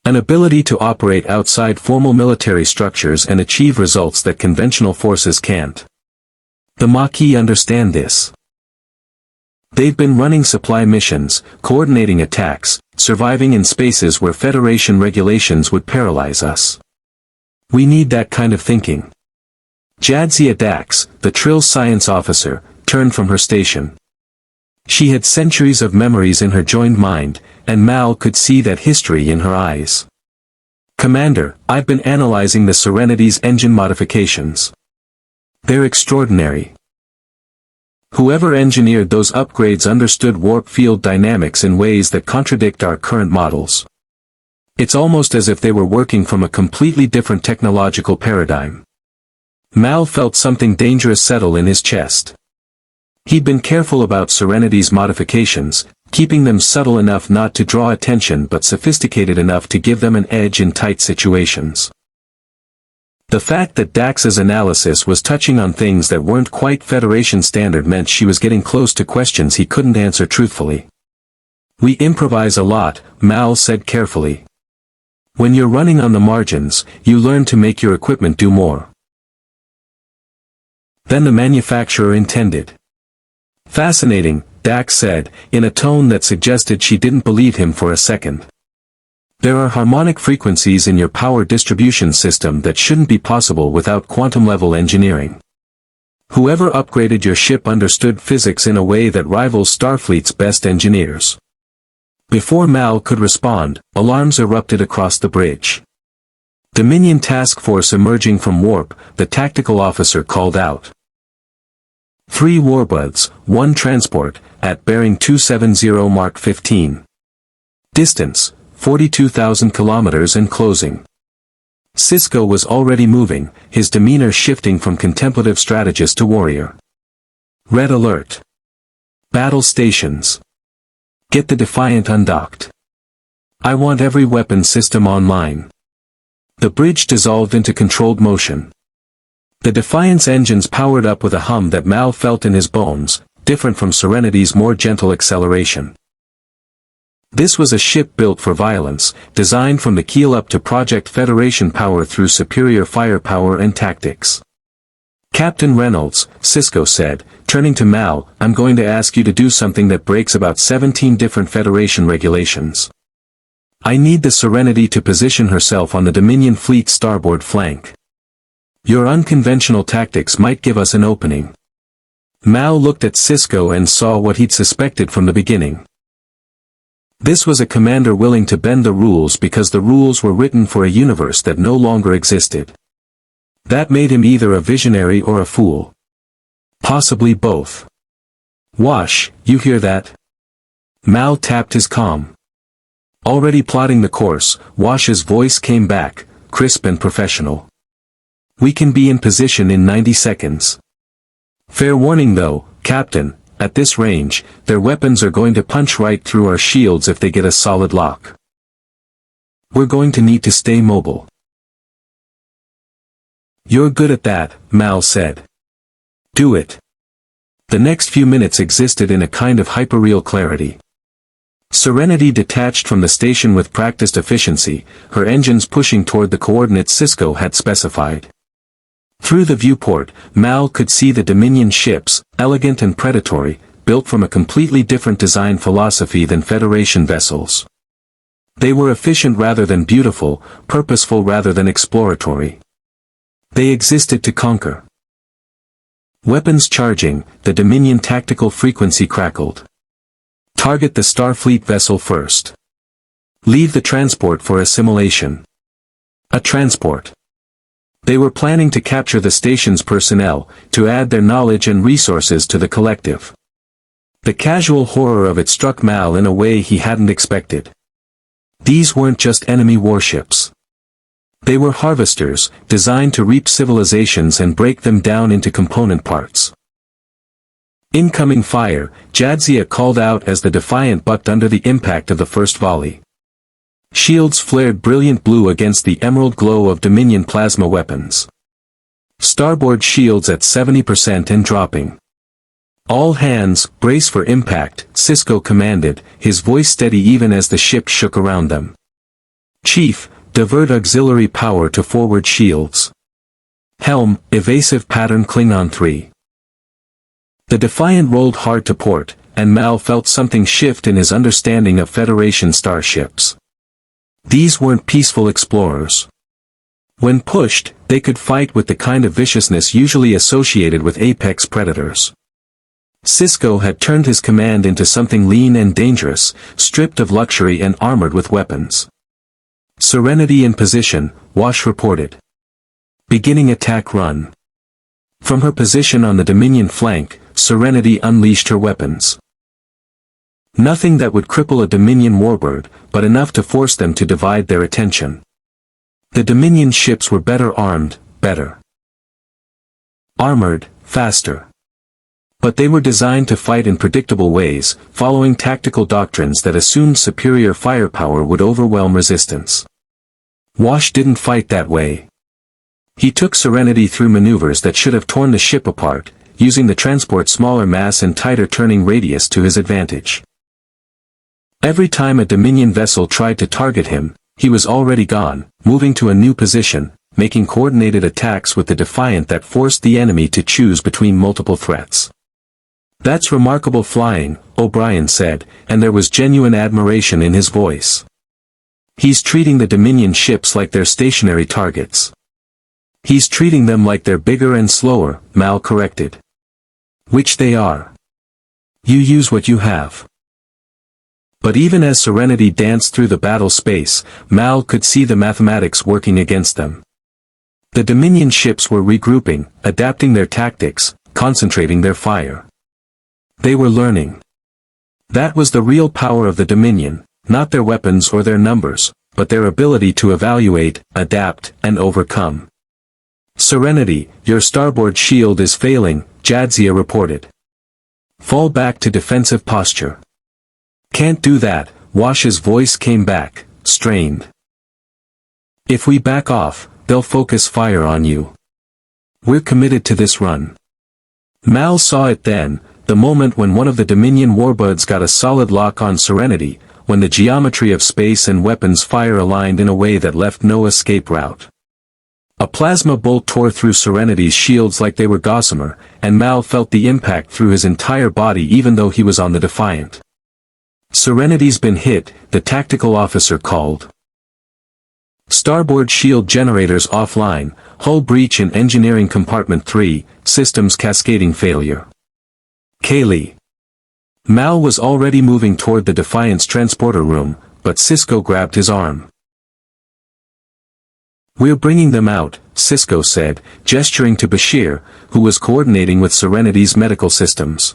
An ability to operate outside formal military structures and achieve results that conventional forces can't. The Maquis understand this. They've been running supply missions, coordinating attacks, surviving in spaces where Federation regulations would paralyze us. We need that kind of thinking. Jadzia Dax, the Trill science officer, turned from her station. She had centuries of memories in her joined mind, and Mal could see that history in her eyes. Commander, I've been analyzing the Serenity's engine modifications. They're extraordinary. Whoever engineered those upgrades understood warp field dynamics in ways that contradict our current models. It's almost as if they were working from a completely different technological paradigm. Mal felt something dangerous settle in his chest. He'd been careful about Serenity's modifications, keeping them subtle enough not to draw attention but sophisticated enough to give them an edge in tight situations. The fact that Dax's analysis was touching on things that weren't quite Federation standard meant she was getting close to questions he couldn't answer truthfully. We improvise a lot, Mal said carefully. When you're running on the margins, you learn to make your equipment do more than the manufacturer intended. Fascinating, Dax said, in a tone that suggested she didn't believe him for a second. There are harmonic frequencies in your power distribution system that shouldn't be possible without quantum-level engineering. Whoever upgraded your ship understood physics in a way that rivals Starfleet's best engineers. Before Mal could respond, alarms erupted across the bridge. Dominion Task Force emerging from warp, the tactical officer called out. 3 warbuds, 1 transport, at bearing 270 Mark 15. Distance, 42,000 kilometers and closing. Sisko was already moving, his demeanor shifting from contemplative strategist to warrior. Red alert. Battle stations. Get the Defiant undocked. I want every weapon system online. The bridge dissolved into controlled motion. The Defiant's engines powered up with a hum that Mal felt in his bones, different from Serenity's more gentle acceleration. This was a ship built for violence, designed from the keel up to project Federation power through superior firepower and tactics. Captain Reynolds, Sisko said, turning to Mal, I'm going to ask you to do something that breaks about 17 different Federation regulations. I need the Serenity to position herself on the Dominion fleet's starboard flank. Your unconventional tactics might give us an opening. Mal looked at Sisko and saw what he'd suspected from the beginning. This was a commander willing to bend the rules because the rules were written for a universe that no longer existed. That made him either a visionary or a fool. Possibly both. Wash, you hear that? Mal tapped his comm. Already plotting the course, Wash's voice came back, crisp and professional. We can be in position in 90 seconds. Fair warning though, Captain, at this range, their weapons are going to punch right through our shields if they get a solid lock. We're going to need to stay mobile. You're good at that, Mal said. Do it. The next few minutes existed in a kind of hyperreal clarity. Serenity detached from the station with practiced efficiency, her engines pushing toward the coordinates Sisko had specified. Through the viewport, Mal could see the Dominion ships, elegant and predatory, built from a completely different design philosophy than Federation vessels. They were efficient rather than beautiful, purposeful rather than exploratory. They existed to conquer. Weapons charging, the Dominion tactical frequency crackled. Target the Starfleet vessel first. Leave the transport for assimilation. A transport. They were planning to capture the station's personnel, to add their knowledge and resources to the collective. The casual horror of it struck Mal in a way he hadn't expected. These weren't just enemy warships. They were harvesters, designed to reap civilizations and break them down into component parts. Incoming fire, Jadzia called out as the Defiant bucked under the impact of the first volley. Shields flared brilliant blue against the emerald glow of Dominion plasma weapons. Starboard shields at 70% and dropping. All hands, brace for impact, Cisco commanded, his voice steady even as the ship shook around them. Chief, divert auxiliary power to forward shields. Helm, evasive pattern Klingon 3. The Defiant rolled hard to port, and Mal felt something shift in his understanding of Federation starships. These weren't peaceful explorers. When pushed, they could fight with the kind of viciousness usually associated with apex predators. Cisco had turned his command into something lean and dangerous, stripped of luxury and armored with weapons. Serenity in position, Wash reported. Beginning attack run. From her position on the Dominion flank, Serenity unleashed her weapons. Nothing that would cripple a Dominion warbird, but enough to force them to divide their attention. The Dominion ships were better armed, better armored, faster. But they were designed to fight in predictable ways, following tactical doctrines that assumed superior firepower would overwhelm resistance. Wash didn't fight that way. He took Serenity through maneuvers that should have torn the ship apart, using the transport's smaller mass and tighter turning radius to his advantage. Every time a Dominion vessel tried to target him, he was already gone, moving to a new position, making coordinated attacks with the Defiant that forced the enemy to choose between multiple threats. "That's remarkable flying," O'Brien said, and there was genuine admiration in his voice. "He's treating the Dominion ships like they're stationary targets." "He's treating them like they're bigger and slower," Mal corrected. "Which they are. You use what you have." But even as Serenity danced through the battle space, Mal could see the mathematics working against them. The Dominion ships were regrouping, adapting their tactics, concentrating their fire. They were learning. That was the real power of the Dominion, not their weapons or their numbers, but their ability to evaluate, adapt, and overcome. "Serenity, your starboard shield is failing," Jadzia reported. "Fall back to defensive posture." "Can't do that," Wash's voice came back, strained. "If we back off, they'll focus fire on you. We're committed to this run." Mal saw it then, the moment when one of the Dominion warbirds got a solid lock on Serenity, when the geometry of space and weapons fire aligned in a way that left no escape route. A plasma bolt tore through Serenity's shields like they were gossamer, and Mal felt the impact through his entire body even though he was on the Defiant. "Serenity's been hit," the tactical officer called. "Starboard shield generators offline, hull breach in engineering compartment 3, systems cascading failure." "Kaylee." Mal was already moving toward the Defiant's transporter room, but Cisco grabbed his arm. "We're bringing them out," Cisco said, gesturing to Bashir, who was coordinating with Serenity's medical systems.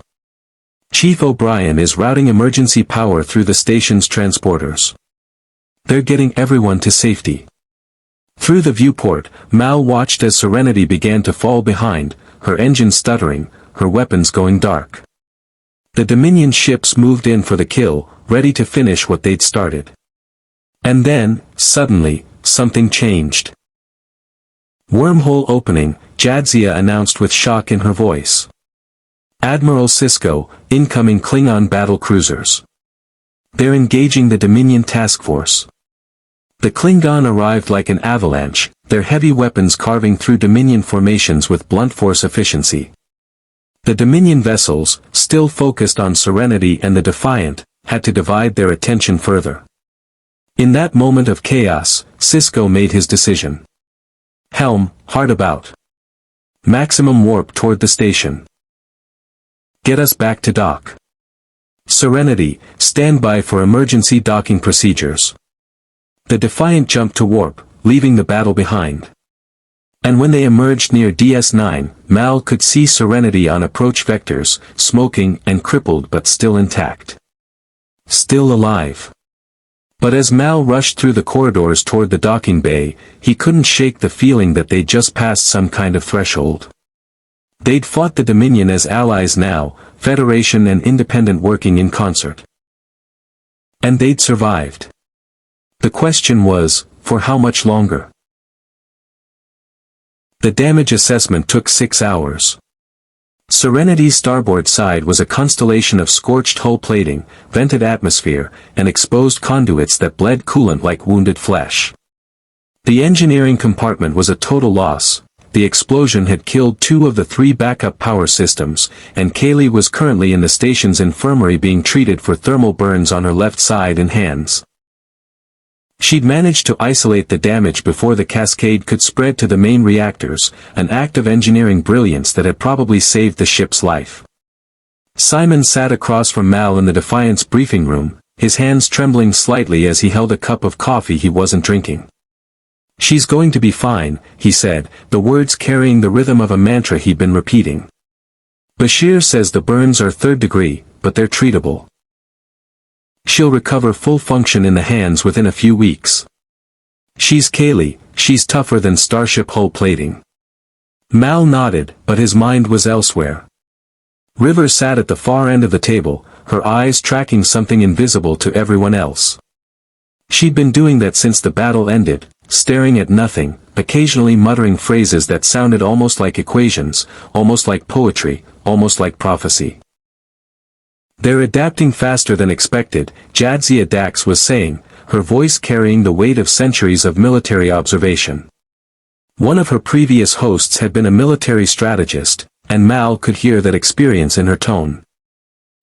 "Chief O'Brien is routing emergency power through the station's transporters. They're getting everyone to safety." Through the viewport, Mal watched as Serenity began to fall behind, her engine stuttering, her weapons going dark. The Dominion ships moved in for the kill, ready to finish what they'd started. And then, suddenly, something changed. "Wormhole opening," Jadzia announced with shock in her voice. "Admiral Cisco, incoming Klingon battle cruisers. They're engaging the Dominion task force." The Klingon arrived like an avalanche, their heavy weapons carving through Dominion formations with blunt force efficiency. The Dominion vessels, still focused on Serenity and the Defiant, had to divide their attention further. In that moment of chaos, Cisco made his decision. "Helm, hard about. Maximum warp toward the station. Get us back to dock. Serenity, stand by for emergency docking procedures." The Defiant jumped to warp, leaving the battle behind. And when they emerged near DS9, Mal could see Serenity on approach vectors, smoking and crippled but still intact. Still alive. But as Mal rushed through the corridors toward the docking bay, he couldn't shake the feeling that they'd just passed some kind of threshold. They'd fought the Dominion as allies now, Federation and Independent working in concert. And they'd survived. The question was, for how much longer? The damage assessment took 6 hours. Serenity's starboard side was a constellation of scorched hull plating, vented atmosphere, and exposed conduits that bled coolant like wounded flesh. The engineering compartment was a total loss. The explosion had killed 2 of the 3 backup power systems, and Kaylee was currently in the station's infirmary being treated for thermal burns on her left side and hands. She'd managed to isolate the damage before the cascade could spread to the main reactors, an act of engineering brilliance that had probably saved the ship's life. Simon sat across from Mal in the Defiance briefing room, his hands trembling slightly as he held a cup of coffee he wasn't drinking. "She's going to be fine," he said, the words carrying the rhythm of a mantra he'd been repeating. "Bashir says the burns are 3rd degree, but they're treatable. She'll recover full function in the hands within a few weeks. She's Kaylee, she's tougher than starship hull plating." Mal nodded, but his mind was elsewhere. River sat at the far end of the table, her eyes tracking something invisible to everyone else. She'd been doing that since the battle ended, staring at nothing, occasionally muttering phrases that sounded almost like equations, almost like poetry, almost like prophecy. "They're adapting faster than expected," Jadzia Dax was saying, her voice carrying the weight of centuries of military observation. One of her previous hosts had been a military strategist, and Mal could hear that experience in her tone.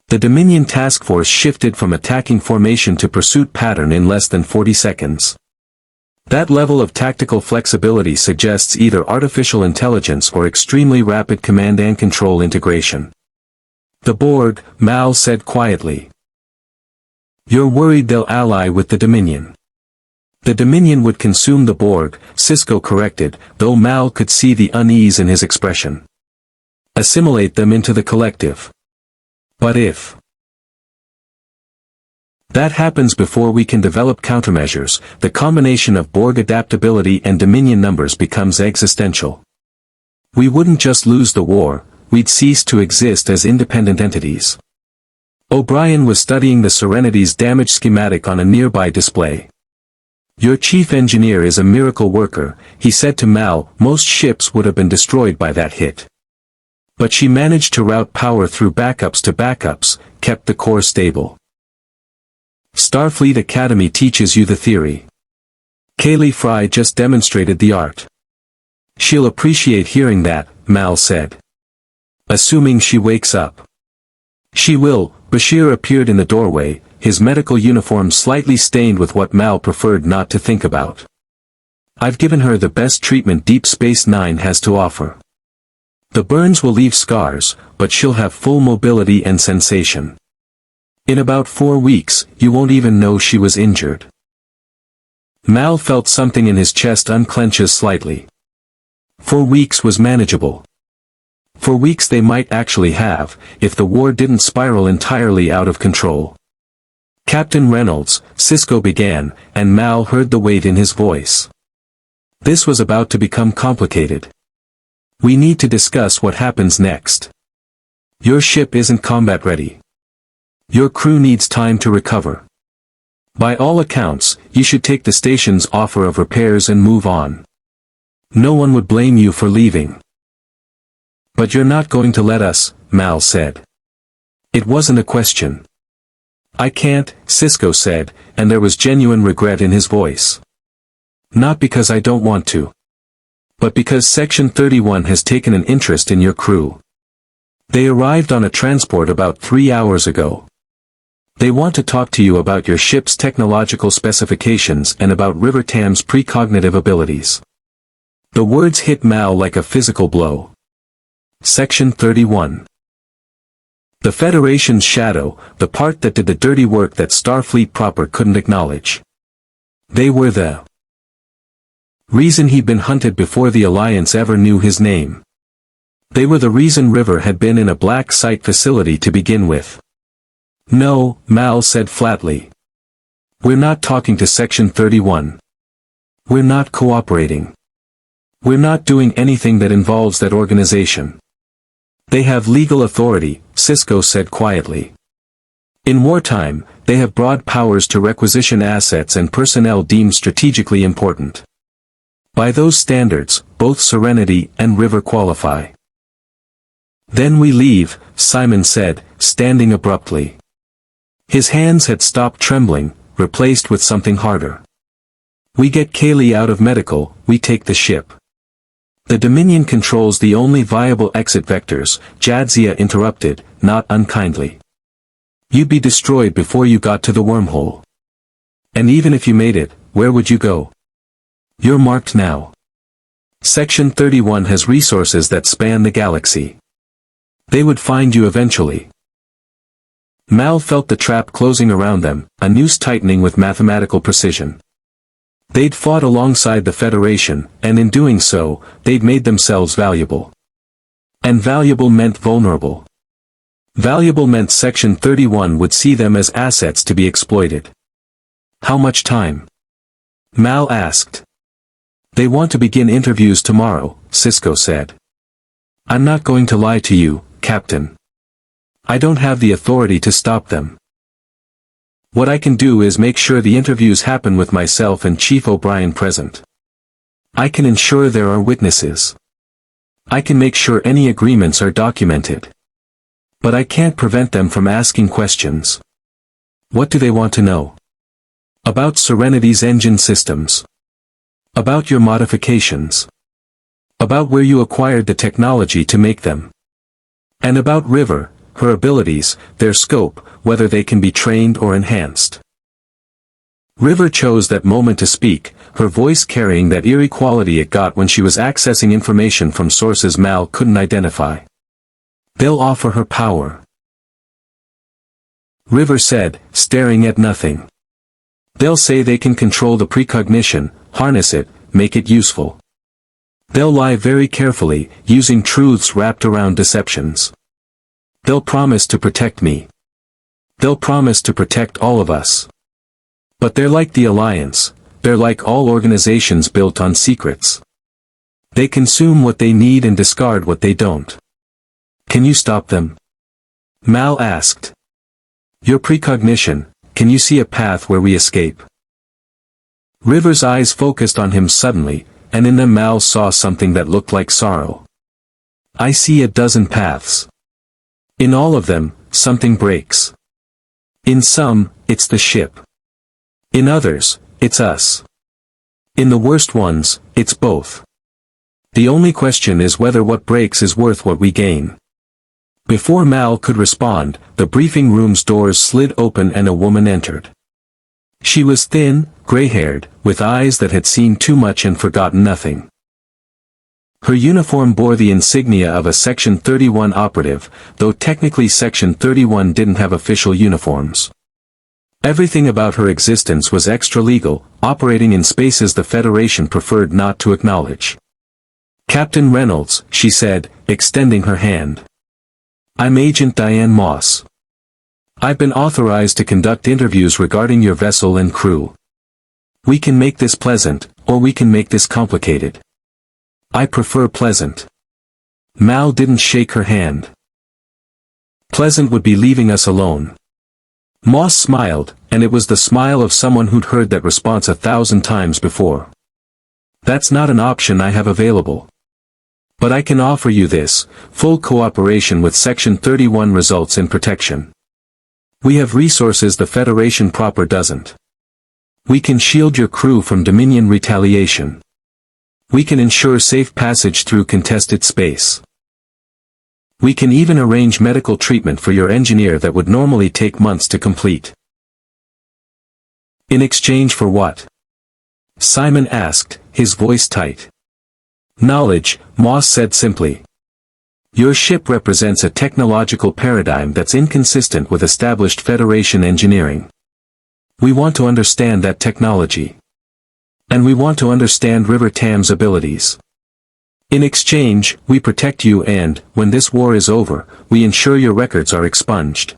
The Dominion task force shifted from attacking formation to pursuit pattern in less than 40 seconds. That level of tactical flexibility suggests either artificial intelligence or extremely rapid command and control integration. "The Borg," Mal said quietly. "You're worried they'll ally with the Dominion." "The Dominion would consume the Borg," Sisko corrected, though Mal could see the unease in his expression. "Assimilate them into the collective." "But if that happens before we can develop countermeasures, the combination of Borg adaptability and Dominion numbers becomes existential. We wouldn't just lose the war, we'd cease to exist as independent entities." O'Brien was studying the Serenity's damage schematic on a nearby display. "Your chief engineer is a miracle worker," he said to Mal. "Most ships would have been destroyed by that hit. But she managed to route power through backups to backups, kept the core stable. Starfleet Academy teaches you the theory. Kaylee Fry just demonstrated the art." "She'll appreciate hearing that," Mal said. "Assuming she wakes up." "She will." Bashir appeared in the doorway, his medical uniform slightly stained with what Mal preferred not to think about. "I've given her the best treatment Deep Space Nine has to offer. The burns will leave scars, but she'll have full mobility and sensation. In about 4 weeks, you won't even know she was injured." Mal felt something in his chest unclenches slightly. 4 weeks was manageable. 4 weeks they might actually have, if the war didn't spiral entirely out of control. "Captain Reynolds," Sisko began, and Mal heard the weight in his voice. "This was about to become complicated. We need to discuss what happens next. Your ship isn't combat ready. Your crew needs time to recover. By all accounts, you should take the station's offer of repairs and move on. No one would blame you for leaving." "But you're not going to let us," Mal said. It wasn't a question. "I can't," Sisko said, and there was genuine regret in his voice. "Not because I don't want to. But because Section 31 has taken an interest in your crew. They arrived on a transport about 3 hours ago. They want to talk to you about your ship's technological specifications and about River Tam's precognitive abilities." The words hit Mal like a physical blow. Section 31. The Federation's shadow, the part that did the dirty work that Starfleet proper couldn't acknowledge. They were the reason he'd been hunted before the Alliance ever knew his name. They were the reason River had been in a black site facility to begin with. "No," Mal said flatly. "We're not talking to Section 31. We're not cooperating. We're not doing anything that involves that organization. They have legal authority, Sisko said quietly. In wartime, they have broad powers to requisition assets and personnel deemed strategically important. By those standards, both Serenity and River qualify. Then we leave, Simon said, standing abruptly. His hands had stopped trembling, replaced with something harder. We get Kaylee out of medical, we take the ship. The Dominion controls the only viable exit vectors, Jadzia interrupted, not unkindly. You'd be destroyed before you got to the wormhole. And even if you made it, where would you go? You're marked now. Section 31 has resources that span the galaxy. They would find you eventually. Mal felt the trap closing around them, a noose tightening with mathematical precision. They'd fought alongside the Federation, and in doing so, they'd made themselves valuable. And valuable meant vulnerable. Valuable meant Section 31 would see them as assets to be exploited. How much time? Mal asked. They want to begin interviews tomorrow, Sisko said. I'm not going to lie to you, Captain. I don't have the authority to stop them. What I can do is make sure the interviews happen with myself and Chief O'Brien present. I can ensure there are witnesses. I can make sure any agreements are documented. But I can't prevent them from asking questions. What do they want to know? About Serenity's engine systems. About your modifications. About where you acquired the technology to make them. And about River, her abilities, their scope, whether they can be trained or enhanced. River chose that moment to speak, her voice carrying that eerie quality it got when she was accessing information from sources Mal couldn't identify. They'll offer her power. River said, staring at nothing. They'll say they can control the precognition, harness it, make it useful. They'll lie very carefully, using truths wrapped around deceptions. They'll promise to protect me. They'll promise to protect all of us. But they're like the Alliance, they're like all organizations built on secrets. They consume what they need and discard what they don't. Can you stop them? Mal asked. Your precognition, can you see a path where we escape? River's eyes focused on him suddenly, and in them Mal saw something that looked like sorrow. I see a dozen paths. In all of them, something breaks. In some, it's the ship. In others, it's us. In the worst ones, it's both. The only question is whether what breaks is worth what we gain. Before Mal could respond, the briefing room's doors slid open and a woman entered. She was thin, gray-haired, with eyes that had seen too much and forgotten nothing. Her uniform bore the insignia of a Section 31 operative, though technically Section 31 didn't have official uniforms. Everything about her existence was extra-legal, operating in spaces the Federation preferred not to acknowledge. Captain Reynolds, she said, extending her hand. I'm Agent Diane Moss. I've been authorized to conduct interviews regarding your vessel and crew. We can make this pleasant, or we can make this complicated. I prefer pleasant. Mal didn't shake her hand. Pleasant would be leaving us alone. Moss smiled, and it was the smile of someone who'd heard that response 1,000 times before. That's not an option I have available. But I can offer you this, full cooperation with Section 31 results in protection. We have resources the Federation proper doesn't. We can shield your crew from Dominion retaliation. We can ensure safe passage through contested space. We can even arrange medical treatment for your engineer that would normally take months to complete. In exchange for what? Simon asked, his voice tight. Knowledge, Moss said simply. Your ship represents a technological paradigm that's inconsistent with established Federation engineering. We want to understand that technology. And we want to understand River Tam's abilities. In exchange, we protect you and, when this war is over, we ensure your records are expunged.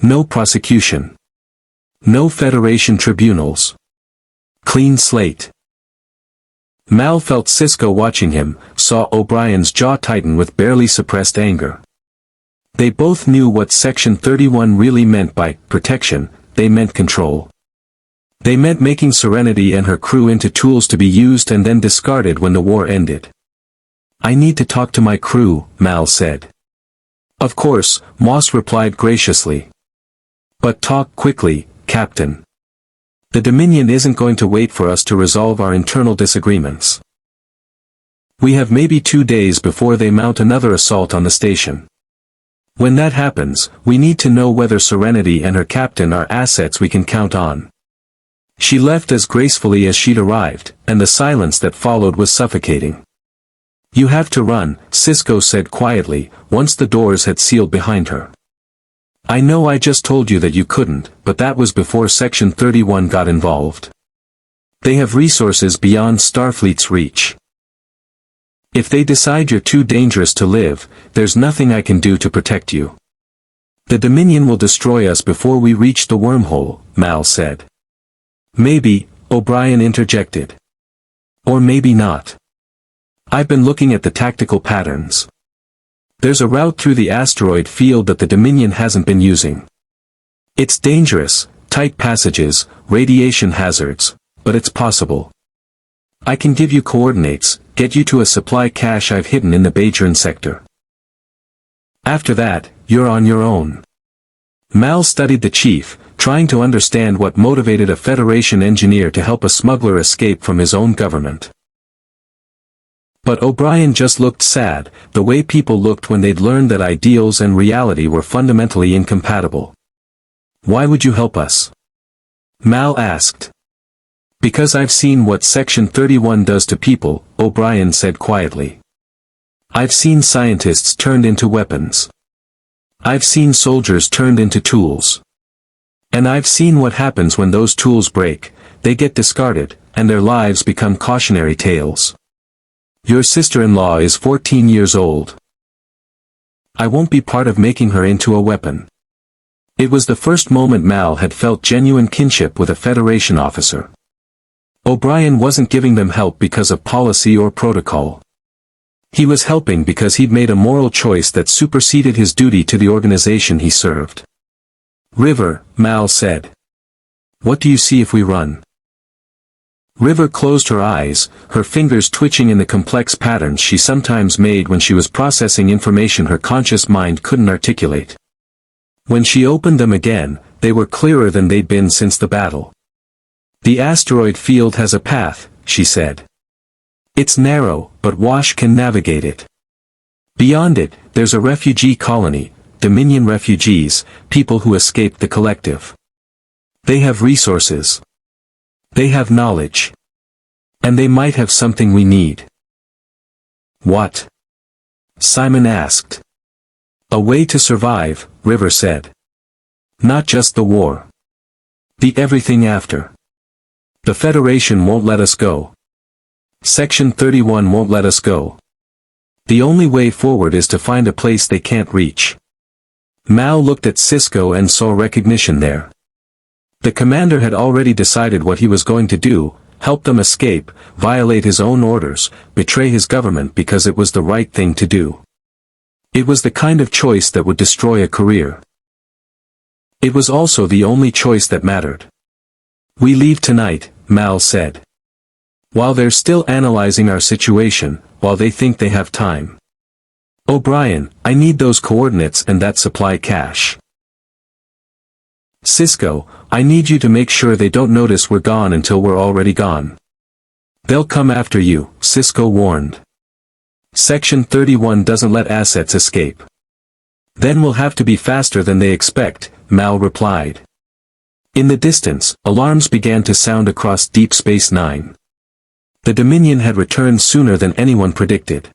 No prosecution. No Federation tribunals. Clean slate. Mal felt Sisko watching him, saw O'Brien's jaw tighten with barely suppressed anger. They both knew what Section 31 really meant by protection. They meant control. They meant making Serenity and her crew into tools to be used and then discarded when the war ended. "I need to talk to my crew," Mal said. "Of course," Moss replied graciously. "But talk quickly, Captain. The Dominion isn't going to wait for us to resolve our internal disagreements. We have maybe 2 days before they mount another assault on the station. When that happens, we need to know whether Serenity and her captain are assets we can count on." She left as gracefully as she'd arrived, and the silence that followed was suffocating. "You have to run," Sisko said quietly, once the doors had sealed behind her. "I know I just told you that you couldn't, but that was before Section 31 got involved. They have resources beyond Starfleet's reach. If they decide you're too dangerous to live, there's nothing I can do to protect you. The Dominion will destroy us before we reach the wormhole," Mal said. "Maybe," O'Brien interjected. "Or maybe not. I've been looking at the tactical patterns. There's a route through the asteroid field that the Dominion hasn't been using. It's dangerous, tight passages, radiation hazards, but it's possible. I can give you coordinates, get you to a supply cache I've hidden in the Bajoran sector. After that, you're on your own." Mal studied the chief, trying to understand what motivated a Federation engineer to help a smuggler escape from his own government. But O'Brien just looked sad, the way people looked when they'd learned that ideals and reality were fundamentally incompatible. "Why would you help us?" Mal asked. "Because I've seen what Section 31 does to people," O'Brien said quietly. "I've seen scientists turned into weapons. I've seen soldiers turned into tools. And I've seen what happens when those tools break. They get discarded, and their lives become cautionary tales. Your sister-in-law is 14 years old. I won't be part of making her into a weapon." It was the first moment Mal had felt genuine kinship with a Federation officer. O'Brien wasn't giving them help because of policy or protocol. He was helping because he'd made a moral choice that superseded his duty to the organization he served. "River," Mal said. "What do you see if we run?" River closed her eyes, her fingers twitching in the complex patterns she sometimes made when she was processing information her conscious mind couldn't articulate. When she opened them again, they were clearer than they'd been since the battle. "The asteroid field has a path," she said. "It's narrow, but Wash can navigate it. Beyond it, there's a refugee colony, Dominion refugees, people who escaped the collective. They have resources. They have knowledge. And they might have something we need." "What?" Simon asked. "A way to survive," River said. "Not just the war. The everything after. The Federation won't let us go. Section 31 won't let us go. The only way forward is to find a place they can't reach." Mal looked at Sisko and saw recognition there. The commander had already decided what he was going to do: help them escape, violate his own orders, betray his government because it was the right thing to do. It was the kind of choice that would destroy a career. It was also the only choice that mattered. "We leave tonight," Mal said. "While they're still analyzing our situation, while they think they have time. O'Brien, I need those coordinates and that supply cache. Sisko, I need you to make sure they don't notice we're gone until we're already gone." "They'll come after you," Sisko warned. "Section 31 doesn't let assets escape." "Then we'll have to be faster than they expect," Mal replied. In the distance, alarms began to sound across Deep Space Nine. The Dominion had returned sooner than anyone predicted.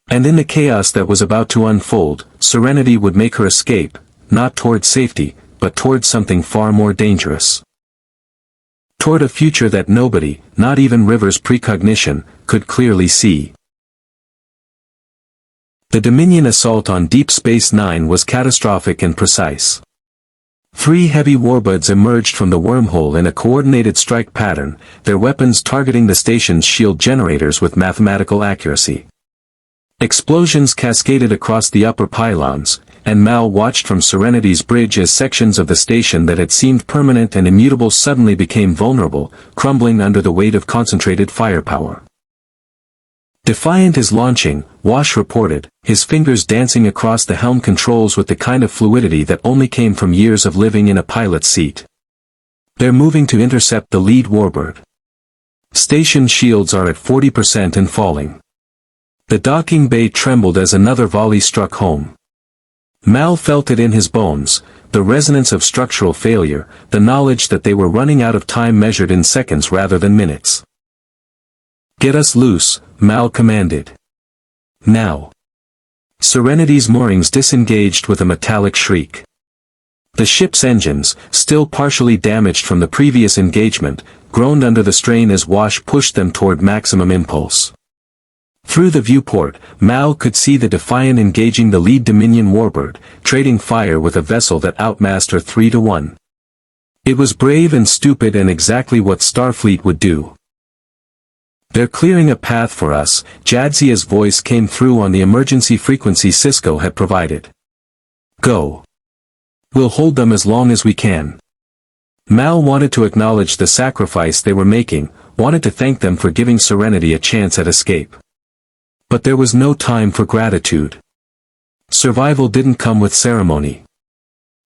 And in the chaos that was about to unfold, Serenity would make her escape, not toward safety, but toward something far more dangerous. Toward a future that nobody, not even River's precognition, could clearly see. The Dominion assault on Deep Space Nine was catastrophic and precise. 3 heavy warbuds emerged from the wormhole in a coordinated strike pattern, their weapons targeting the station's shield generators with mathematical accuracy. Explosions cascaded across the upper pylons, and Mal watched from Serenity's bridge as sections of the station that had seemed permanent and immutable suddenly became vulnerable, crumbling under the weight of concentrated firepower. "Defiant is launching," Wash reported, his fingers dancing across the helm controls with the kind of fluidity that only came from years of living in a pilot's seat. "They're moving to intercept the lead warbird. Station shields are at 40% and falling." The docking bay trembled as another volley struck home. Mal felt it in his bones, the resonance of structural failure, the knowledge that they were running out of time measured in seconds rather than minutes. "Get us loose," Mal commanded. "Now." Serenity's moorings disengaged with a metallic shriek. The ship's engines, still partially damaged from the previous engagement, groaned under the strain as Wash pushed them toward maximum impulse. Through the viewport, Mal could see the Defiant engaging the lead Dominion warbird, trading fire with a vessel that outmassed her 3-1. It was brave and stupid and exactly what Starfleet would do. "They're clearing a path for us," Jadzia's voice came through on the emergency frequency Cisco had provided. "Go. We'll hold them as long as we can." Mal wanted to acknowledge the sacrifice they were making, wanted to thank them for giving Serenity a chance at escape. But there was no time for gratitude. Survival didn't come with ceremony.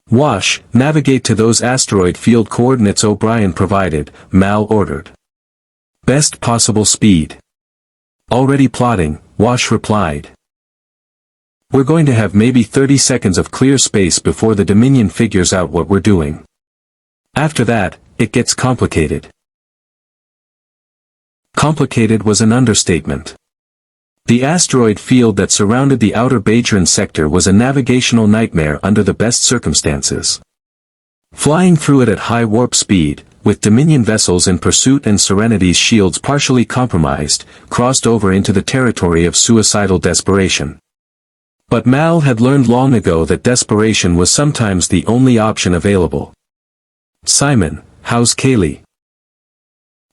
"Wash, navigate to those asteroid field coordinates O'Brien provided," Mal ordered. "Best possible speed." "Already plotting," Wash replied. "We're going to have maybe 30 seconds of clear space before the Dominion figures out what we're doing. After that, it gets complicated." Complicated was an understatement. The asteroid field that surrounded the outer Badran sector was a navigational nightmare under the best circumstances. Flying through it at high warp speed, with Dominion vessels in pursuit and Serenity's shields partially compromised, crossed over into the territory of suicidal desperation. But Mal had learned long ago that desperation was sometimes the only option available. "Simon, how's Kaylee?"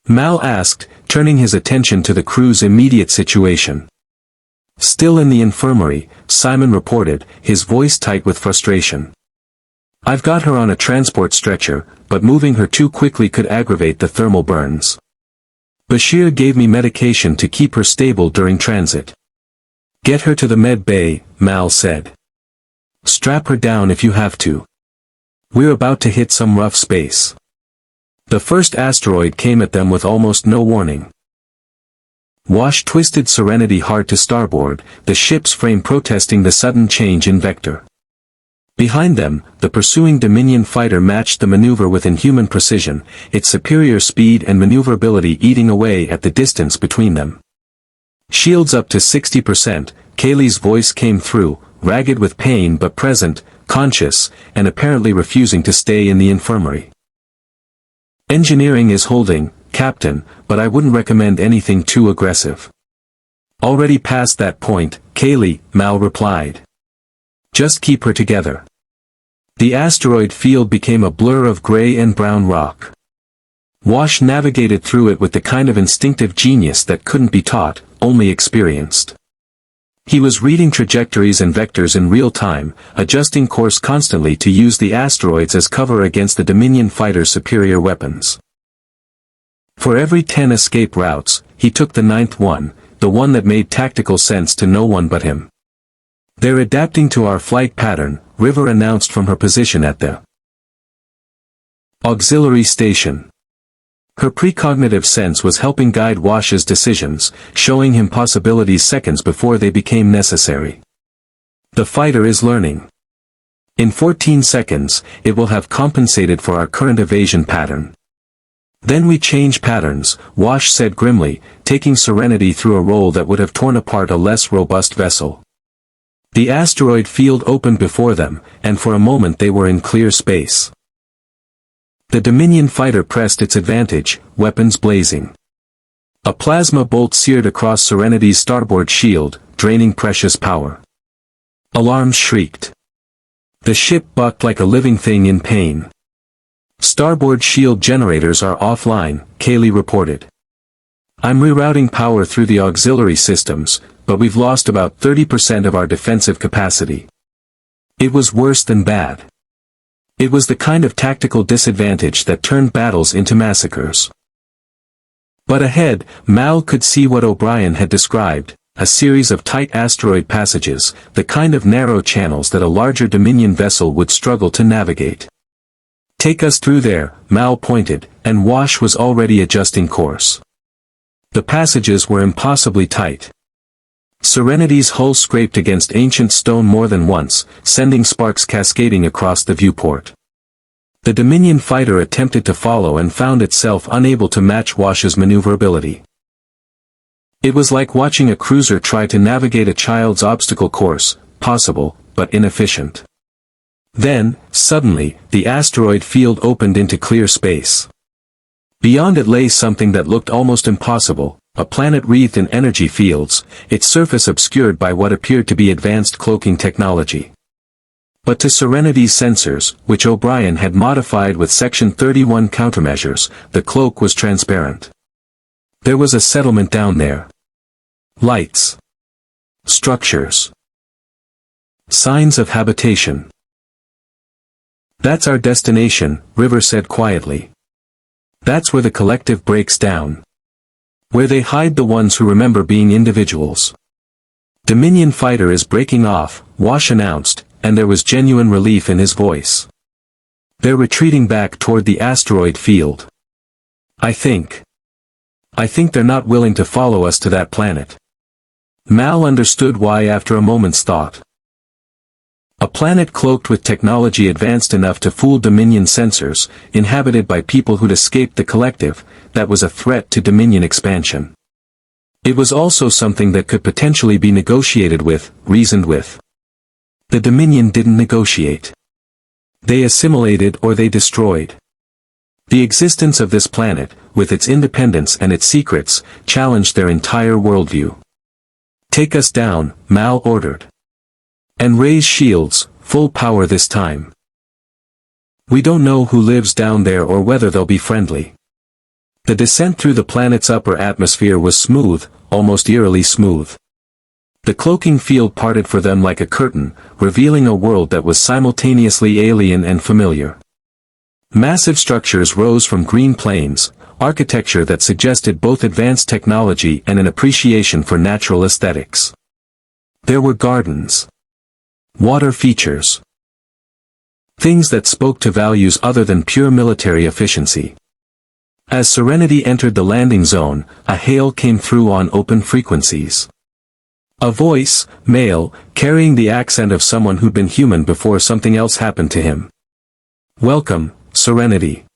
Mal asked, turning his attention to the crew's immediate situation. "Still in the infirmary," Simon reported, his voice tight with frustration. "I've got her on a transport stretcher, but moving her too quickly could aggravate the thermal burns. Bashir gave me medication to keep her stable during transit." "Get her to the med bay," Mal said. "Strap her down if you have to. We're about to hit some rough space." The first asteroid came at them with almost no warning. Wash twisted Serenity hard to starboard, the ship's frame protesting the sudden change in vector. Behind them, the pursuing Dominion fighter matched the maneuver with inhuman precision, its superior speed and maneuverability eating away at the distance between them. "Shields up to 60%, Kaylee's voice came through, ragged with pain but present, conscious, and apparently refusing to stay in the infirmary. "Engineering is holding, Captain, but I wouldn't recommend anything too aggressive." "Already past that point, Kaylee," Mal replied. "Just keep her together." The asteroid field became a blur of gray and brown rock. Wash navigated through it with the kind of instinctive genius that couldn't be taught, only experienced. He was reading trajectories and vectors in real time, adjusting course constantly to use the asteroids as cover against the Dominion fighter's superior weapons. For every 10 escape routes, he took the 9th one, the one that made tactical sense to no one but him. "They're adapting to our flight pattern," River announced from her position at the auxiliary station. Her precognitive sense was helping guide Wash's decisions, showing him possibilities seconds before they became necessary. "The fighter is learning. In 14 seconds, it will have compensated for our current evasion pattern. Then we change patterns," Wash said grimly, taking Serenity through a roll that would have torn apart a less robust vessel. The asteroid field opened before them, and for a moment they were in clear space. The Dominion fighter pressed its advantage, weapons blazing. A plasma bolt seared across Serenity's starboard shield, draining precious power. Alarms shrieked. The ship bucked like a living thing in pain. Starboard shield generators are offline, Kaylee reported. I'm rerouting power through the auxiliary systems, but we've lost about 30% of our defensive capacity. It was worse than bad. It was the kind of tactical disadvantage that turned battles into massacres. But ahead, Mal could see what O'Brien had described, a series of tight asteroid passages, the kind of narrow channels that a larger Dominion vessel would struggle to navigate. Take us through there, Mal pointed, and Wash was already adjusting course. The passages were impossibly tight. Serenity's hull scraped against ancient stone more than once, sending sparks cascading across the viewport. The Dominion fighter attempted to follow and found itself unable to match Wash's maneuverability. It was like watching a cruiser try to navigate a child's obstacle course, possible, but inefficient. Then, suddenly, the asteroid field opened into clear space. Beyond it lay something that looked almost impossible, a planet wreathed in energy fields, its surface obscured by what appeared to be advanced cloaking technology. But to Serenity's sensors, which O'Brien had modified with Section 31 countermeasures, the cloak was transparent. There was a settlement down there. Lights. Structures. Signs of habitation. That's our destination, River said quietly. That's where the collective breaks down. Where they hide the ones who remember being individuals. Dominion fighter is breaking off, Wash announced, and there was genuine relief in his voice. They're retreating back toward the asteroid field. I think they're not willing to follow us to that planet. Mal understood why after a moment's thought. A planet cloaked with technology advanced enough to fool Dominion sensors, inhabited by people who'd escaped the collective, that was a threat to Dominion expansion. It was also something that could potentially be negotiated with, reasoned with. The Dominion didn't negotiate. They assimilated or they destroyed. The existence of this planet, with its independence and its secrets, challenged their entire worldview. Take us down, Mal ordered. And raise shields, full power this time. We don't know who lives down there or whether they'll be friendly. The descent through the planet's upper atmosphere was smooth, almost eerily smooth. The cloaking field parted for them like a curtain, revealing a world that was simultaneously alien and familiar. Massive structures rose from green plains, architecture that suggested both advanced technology and an appreciation for natural aesthetics. There were gardens. Water features. Things that spoke to values other than pure military efficiency. As Serenity entered the landing zone, a hail came through on open frequencies. A voice, male, carrying the accent of someone who'd been human before something else happened to him. Welcome, Serenity.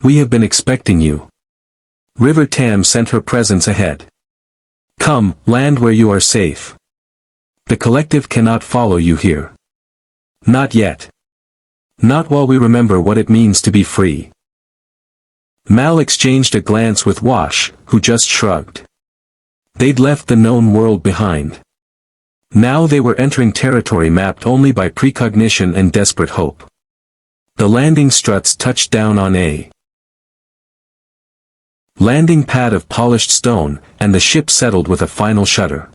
We have been expecting you. River Tam sent her presence ahead. Come, land where you are safe. The collective cannot follow you here. Not yet. Not while we remember what it means to be free. Mal exchanged a glance with Wash, who just shrugged. They'd left the known world behind. Now they were entering territory mapped only by precognition and desperate hope. The landing struts touched down on a landing pad of polished stone, and the ship settled with a final shudder.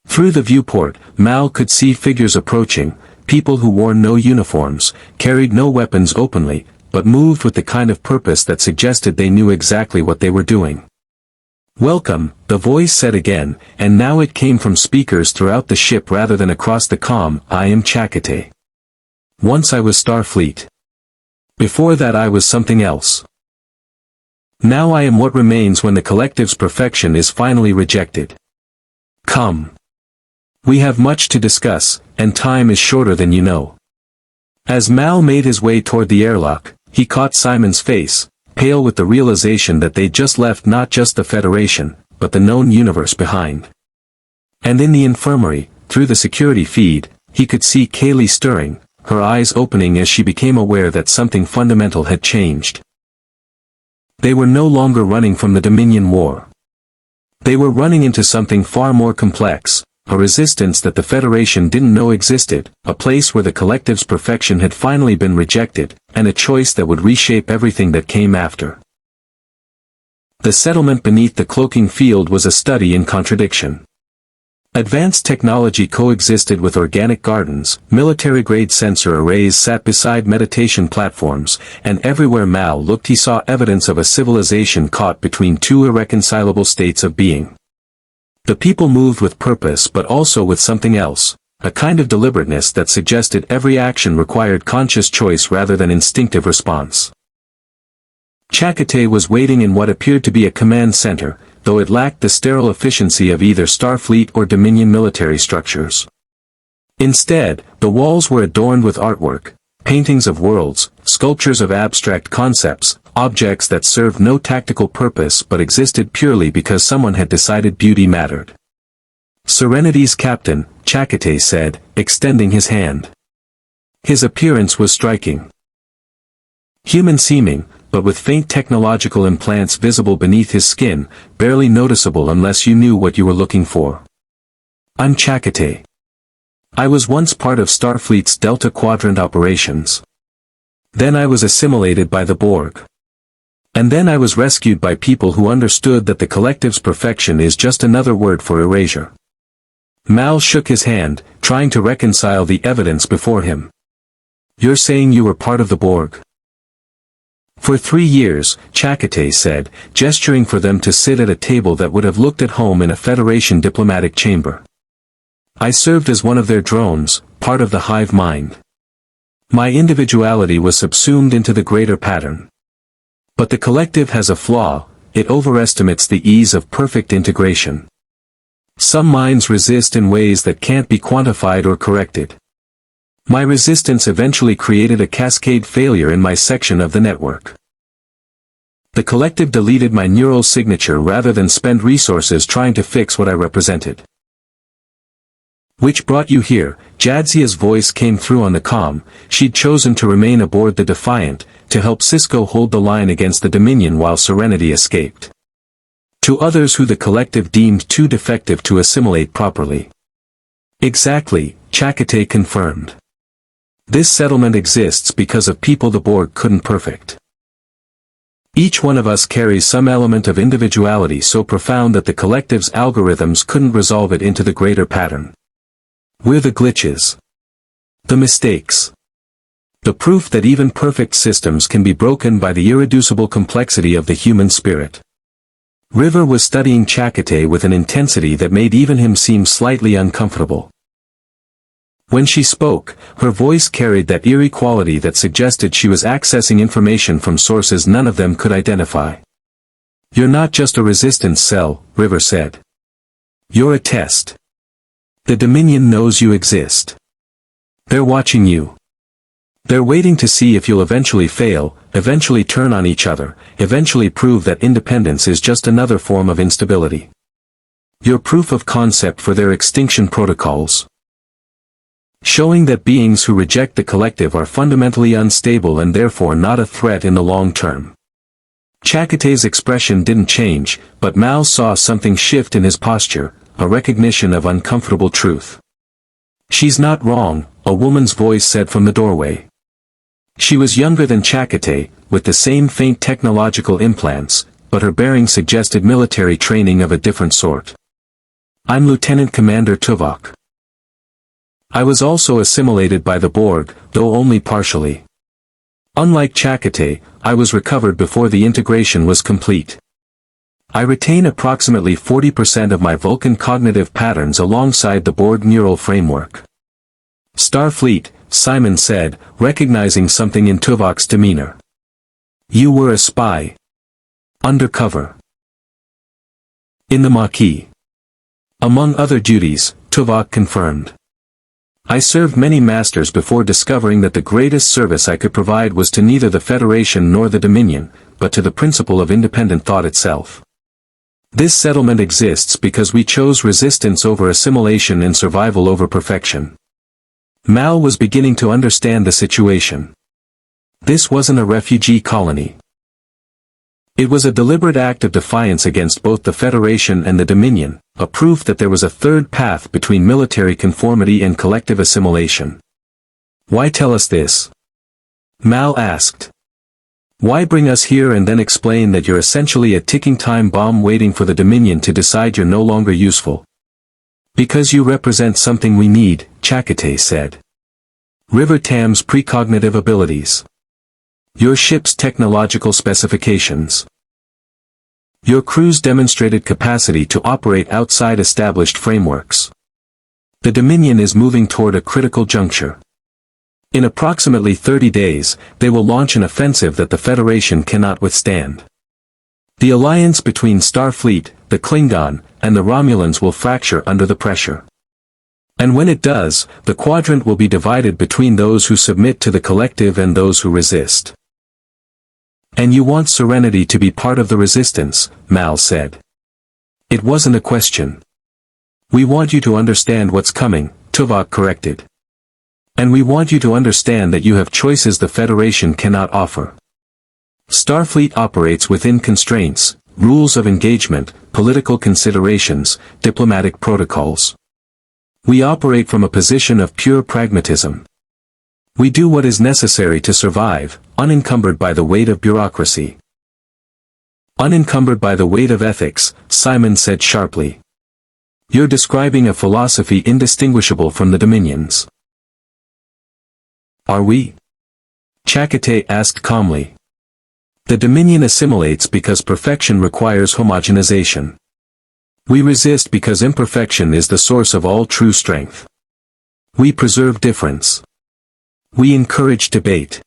Through the viewport, Mal could see figures approaching, people who wore no uniforms, carried no weapons openly, but moved with the kind of purpose that suggested they knew exactly what they were doing. Welcome, the voice said again, and now it came from speakers throughout the ship rather than across the comm. I am Chakotay. Once I was Starfleet. Before that I was something else. Now I am what remains when the collective's perfection is finally rejected. Come. We have much to discuss, and time is shorter than you know. As Mal made his way toward the airlock, he caught Simon's face, pale with the realization that they'd just left not just the Federation, but the known universe behind. And in the infirmary, through the security feed, he could see Kaylee stirring, her eyes opening as she became aware that something fundamental had changed. They were no longer running from the Dominion War. They were running into something far more complex, a resistance that the Federation didn't know existed, a place where the collective's perfection had finally been rejected, and a choice that would reshape everything that came after. The settlement beneath the cloaking field was a study in contradiction. Advanced technology coexisted with organic gardens, military-grade sensor arrays sat beside meditation platforms, and everywhere Mal looked he saw evidence of a civilization caught between two irreconcilable states of being. The people moved with purpose but also with something else, a kind of deliberateness that suggested every action required conscious choice rather than instinctive response. Chakotay was waiting in what appeared to be a command center, though it lacked the sterile efficiency of either Starfleet or Dominion military structures. Instead, the walls were adorned with artwork, paintings of worlds, sculptures of abstract concepts, objects that served no tactical purpose but existed purely because someone had decided beauty mattered. Serenity's captain, Chakotay said, extending his hand. His appearance was striking. Human-seeming, but with faint technological implants visible beneath his skin, barely noticeable unless you knew what you were looking for. I'm Chakotay. I was once part of Starfleet's Delta Quadrant operations. Then I was assimilated by the Borg. And then I was rescued by people who understood that the collective's perfection is just another word for erasure. Mal shook his hand, trying to reconcile the evidence before him. You're saying you were part of the Borg? For 3 years, Chakotay said, gesturing for them to sit at a table that would have looked at home in a Federation diplomatic chamber. I served as one of their drones, part of the hive mind. My individuality was subsumed into the greater pattern. But the collective has a flaw, it overestimates the ease of perfect integration. Some minds resist in ways that can't be quantified or corrected. My resistance eventually created a cascade failure in my section of the network. The collective deleted my neural signature rather than spend resources trying to fix what I represented. Which brought you here? Jadzia's voice came through on the comm. She'd chosen to remain aboard the Defiant, to help Cisco hold the line against the Dominion while Serenity escaped. To others who the collective deemed too defective to assimilate properly. Exactly, Chakotay confirmed. This settlement exists because of people the Borg couldn't perfect. Each one of us carries some element of individuality so profound that the collective's algorithms couldn't resolve it into the greater pattern. We're the glitches. The mistakes. The proof that even perfect systems can be broken by the irreducible complexity of the human spirit. River was studying Chakotay with an intensity that made even him seem slightly uncomfortable. When she spoke, her voice carried that eerie quality that suggested she was accessing information from sources none of them could identify. You're not just a resistance cell, River said. You're a test. The Dominion knows you exist. They're watching you. They're waiting to see if you'll eventually fail, eventually turn on each other, eventually prove that independence is just another form of instability. You're proof of concept for their extinction protocols. Showing that beings who reject the collective are fundamentally unstable and therefore not a threat in the long term. Chakotay's expression didn't change, but Mal saw something shift in his posture, a recognition of uncomfortable truth. She's not wrong, a woman's voice said from the doorway. She was younger than Chakotay, with the same faint technological implants, but her bearing suggested military training of a different sort. I'm Lieutenant Commander Tuvok. I was also assimilated by the Borg, though only partially. Unlike Chakotay, I was recovered before the integration was complete. I retain approximately 40% of my Vulcan cognitive patterns alongside the Borg neural framework. Starfleet, Simon said, recognizing something in Tuvok's demeanor. You were a spy. Undercover. In the Maquis. Among other duties, Tuvok confirmed. I served many masters before discovering that the greatest service I could provide was to neither the Federation nor the Dominion, but to the principle of independent thought itself. This settlement exists because we chose resistance over assimilation and survival over perfection. Mal was beginning to understand the situation. This wasn't a refugee colony. It was a deliberate act of defiance against both the Federation and the Dominion, a proof that there was a third path between military conformity and collective assimilation. Why tell us this? Mal asked. Why bring us here and then explain that you're essentially a ticking time bomb waiting for the Dominion to decide you're no longer useful? Because you represent something we need, Chakotay said. River Tam's precognitive abilities. Your ship's technological specifications. Your crew's demonstrated capacity to operate outside established frameworks. The Dominion is moving toward a critical juncture. In approximately 30 days, they will launch an offensive that the Federation cannot withstand. The alliance between Starfleet, the Klingon, and the Romulans will fracture under the pressure. And when it does, the Quadrant will be divided between those who submit to the collective and those who resist. And you want Serenity to be part of the resistance, Mal said. It wasn't a question. We want you to understand what's coming, Tuvok corrected. And we want you to understand that you have choices the Federation cannot offer. Starfleet operates within constraints, rules of engagement, political considerations, diplomatic protocols. We operate from a position of pure pragmatism. We do what is necessary to survive, unencumbered by the weight of bureaucracy. Unencumbered by the weight of ethics, Simon said sharply. You're describing a philosophy indistinguishable from the Dominion's. Are we? Chakotay asked calmly. The Dominion assimilates because perfection requires homogenization. We resist because imperfection is the source of all true strength. We preserve difference. We encourage debate.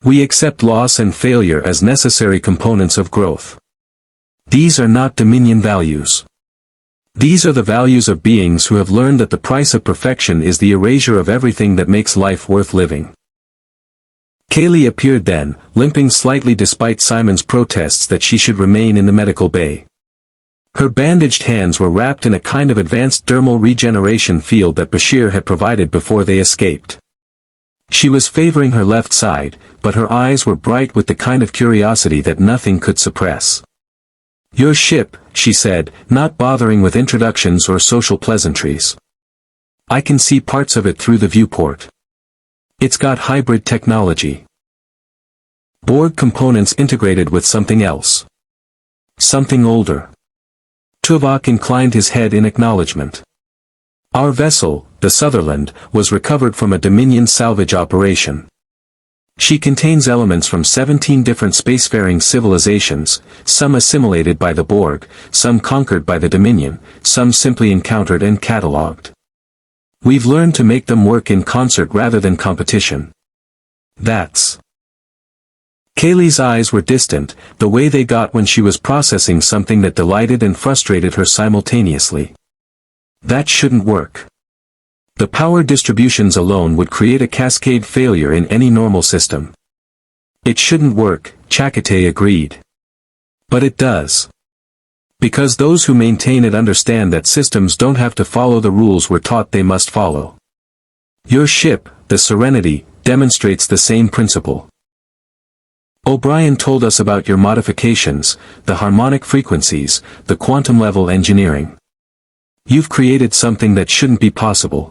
We accept loss and failure as necessary components of growth. These are not Dominion values. These are the values of beings who have learned that the price of perfection is the erasure of everything that makes life worth living. Kaylee appeared then, limping slightly despite Simon's protests that she should remain in the medical bay. Her bandaged hands were wrapped in a kind of advanced dermal regeneration field that Bashir had provided before they escaped. She was favoring her left side, but her eyes were bright with the kind of curiosity that nothing could suppress. Your ship, she said, not bothering with introductions or social pleasantries. I can see parts of it through the viewport. It's got hybrid technology. Borg components integrated with something else. Something older. Tuvok inclined his head in acknowledgement. Our vessel, the Sutherland, was recovered from a Dominion salvage operation. She contains elements from 17 different spacefaring civilizations, some assimilated by the Borg, some conquered by the Dominion, some simply encountered and catalogued. We've learned to make them work in concert rather than competition. That's... Kaylee's eyes were distant, the way they got when she was processing something that delighted and frustrated her simultaneously. That shouldn't work. The power distributions alone would create a cascade failure in any normal system. It shouldn't work, Chakotay agreed. But it does. Because those who maintain it understand that systems don't have to follow the rules we're taught they must follow. Your ship, the Serenity, demonstrates the same principle. O'Brien told us about your modifications, the harmonic frequencies, the quantum-level engineering. You've created something that shouldn't be possible.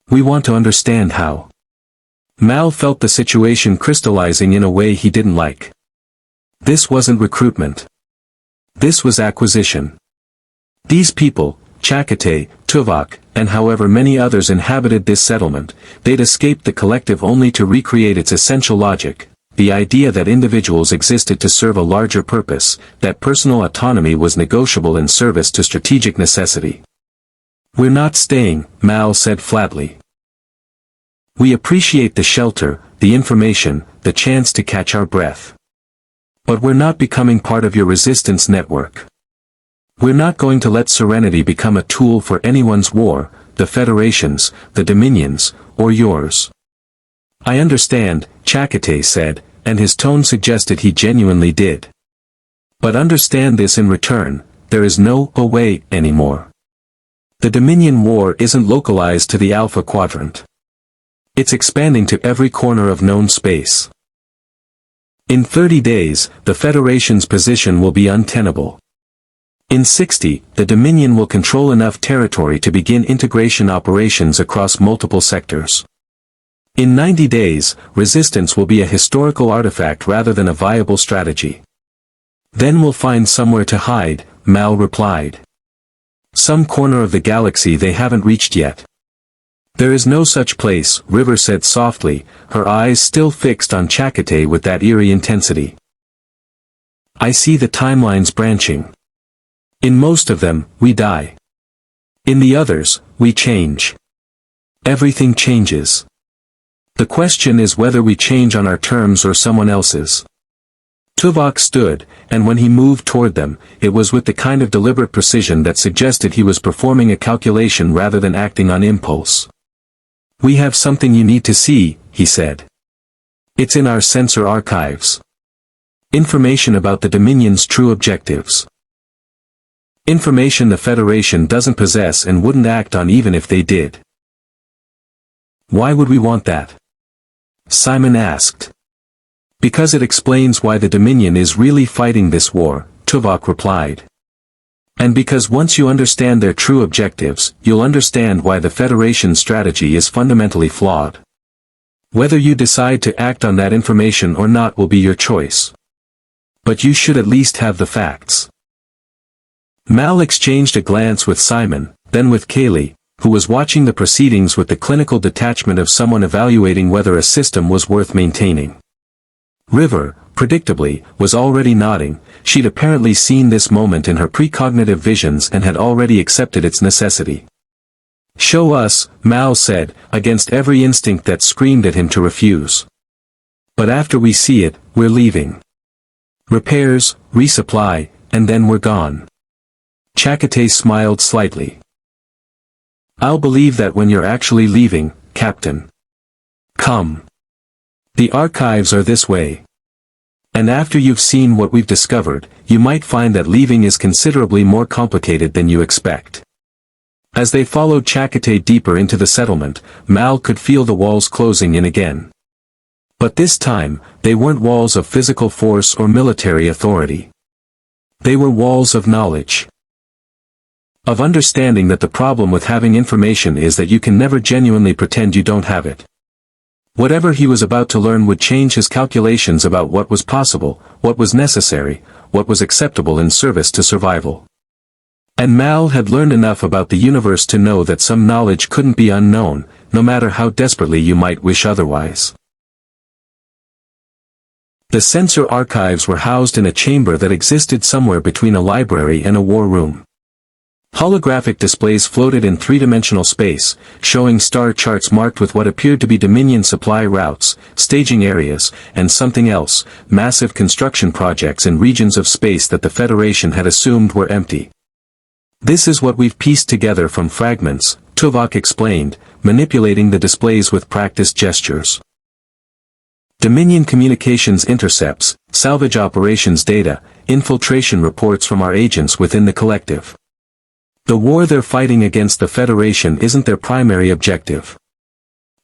We want to understand how. Mal felt the situation crystallizing in a way he didn't like. This wasn't recruitment. This was acquisition. These people, Chakotay, Tuvok, and however many others inhabited this settlement, they'd escaped the collective only to recreate its essential logic, the idea that individuals existed to serve a larger purpose, that personal autonomy was negotiable in service to strategic necessity. We're not staying, Mal said flatly. We appreciate the shelter, the information, the chance to catch our breath. But we're not becoming part of your resistance network. We're not going to let Serenity become a tool for anyone's war, the Federation's, the Dominion's, or yours. I understand, Chakotay said, and his tone suggested he genuinely did. But understand this in return, there is no away anymore. The Dominion war isn't localized to the Alpha Quadrant. It's expanding to every corner of known space. In 30 days, the Federation's position will be untenable. In 60, the Dominion will control enough territory to begin integration operations across multiple sectors. In 90 days, resistance will be a historical artifact rather than a viable strategy. Then we'll find somewhere to hide, Mal replied. Some corner of the galaxy they haven't reached yet. There is no such place, River said softly, her eyes still fixed on Chakotay with that eerie intensity. I see the timelines branching. In most of them, we die. In the others, we change. Everything changes. The question is whether we change on our terms or someone else's. Tuvok stood, and when he moved toward them, it was with the kind of deliberate precision that suggested he was performing a calculation rather than acting on impulse. We have something you need to see, he said. It's in our sensor archives. Information about the Dominion's true objectives. Information the Federation doesn't possess and wouldn't act on even if they did. Why would we want that? Simon asked. Because it explains why the Dominion is really fighting this war, Tuvok replied. And because once you understand their true objectives, you'll understand why the Federation's strategy is fundamentally flawed. Whether you decide to act on that information or not will be your choice. But you should at least have the facts. Mal exchanged a glance with Simon, then with Kaylee, who was watching the proceedings with the clinical detachment of someone evaluating whether a system was worth maintaining. River, predictably, was already nodding. She'd apparently seen this moment in her precognitive visions and had already accepted its necessity. Show us, Mal said, against every instinct that screamed at him to refuse. But after we see it, we're leaving. Repairs, resupply, and then we're gone. Chakotay smiled slightly. I'll believe that when you're actually leaving, Captain. Come. The archives are this way. And after you've seen what we've discovered, you might find that leaving is considerably more complicated than you expect. As they followed Chakotay deeper into the settlement, Mal could feel the walls closing in again. But this time, they weren't walls of physical force or military authority. They were walls of knowledge. Of understanding that the problem with having information is that you can never genuinely pretend you don't have it. Whatever he was about to learn would change his calculations about what was possible, what was necessary, what was acceptable in service to survival. And Mal had learned enough about the universe to know that some knowledge couldn't be unknown, no matter how desperately you might wish otherwise. The sensor archives were housed in a chamber that existed somewhere between a library and a war room. Holographic displays floated in three-dimensional space, showing star charts marked with what appeared to be Dominion supply routes, staging areas, and something else, massive construction projects in regions of space that the Federation had assumed were empty. This is what we've pieced together from fragments, Tuvok explained, manipulating the displays with practiced gestures. Dominion communications intercepts, salvage operations data, infiltration reports from our agents within the collective. The war they're fighting against the Federation isn't their primary objective.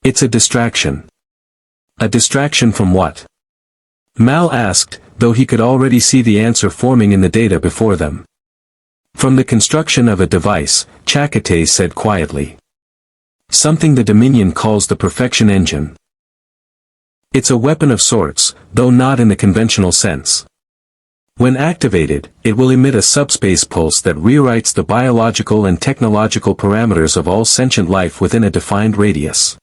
It's a distraction. A distraction from what? Mal asked, though he could already see the answer forming in the data before them. From the construction of a device, Chakotay said quietly. Something the Dominion calls the perfection engine. It's a weapon of sorts, though not in the conventional sense. When activated, it will emit a subspace pulse that rewrites the biological and technological parameters of all sentient life within a defined radius.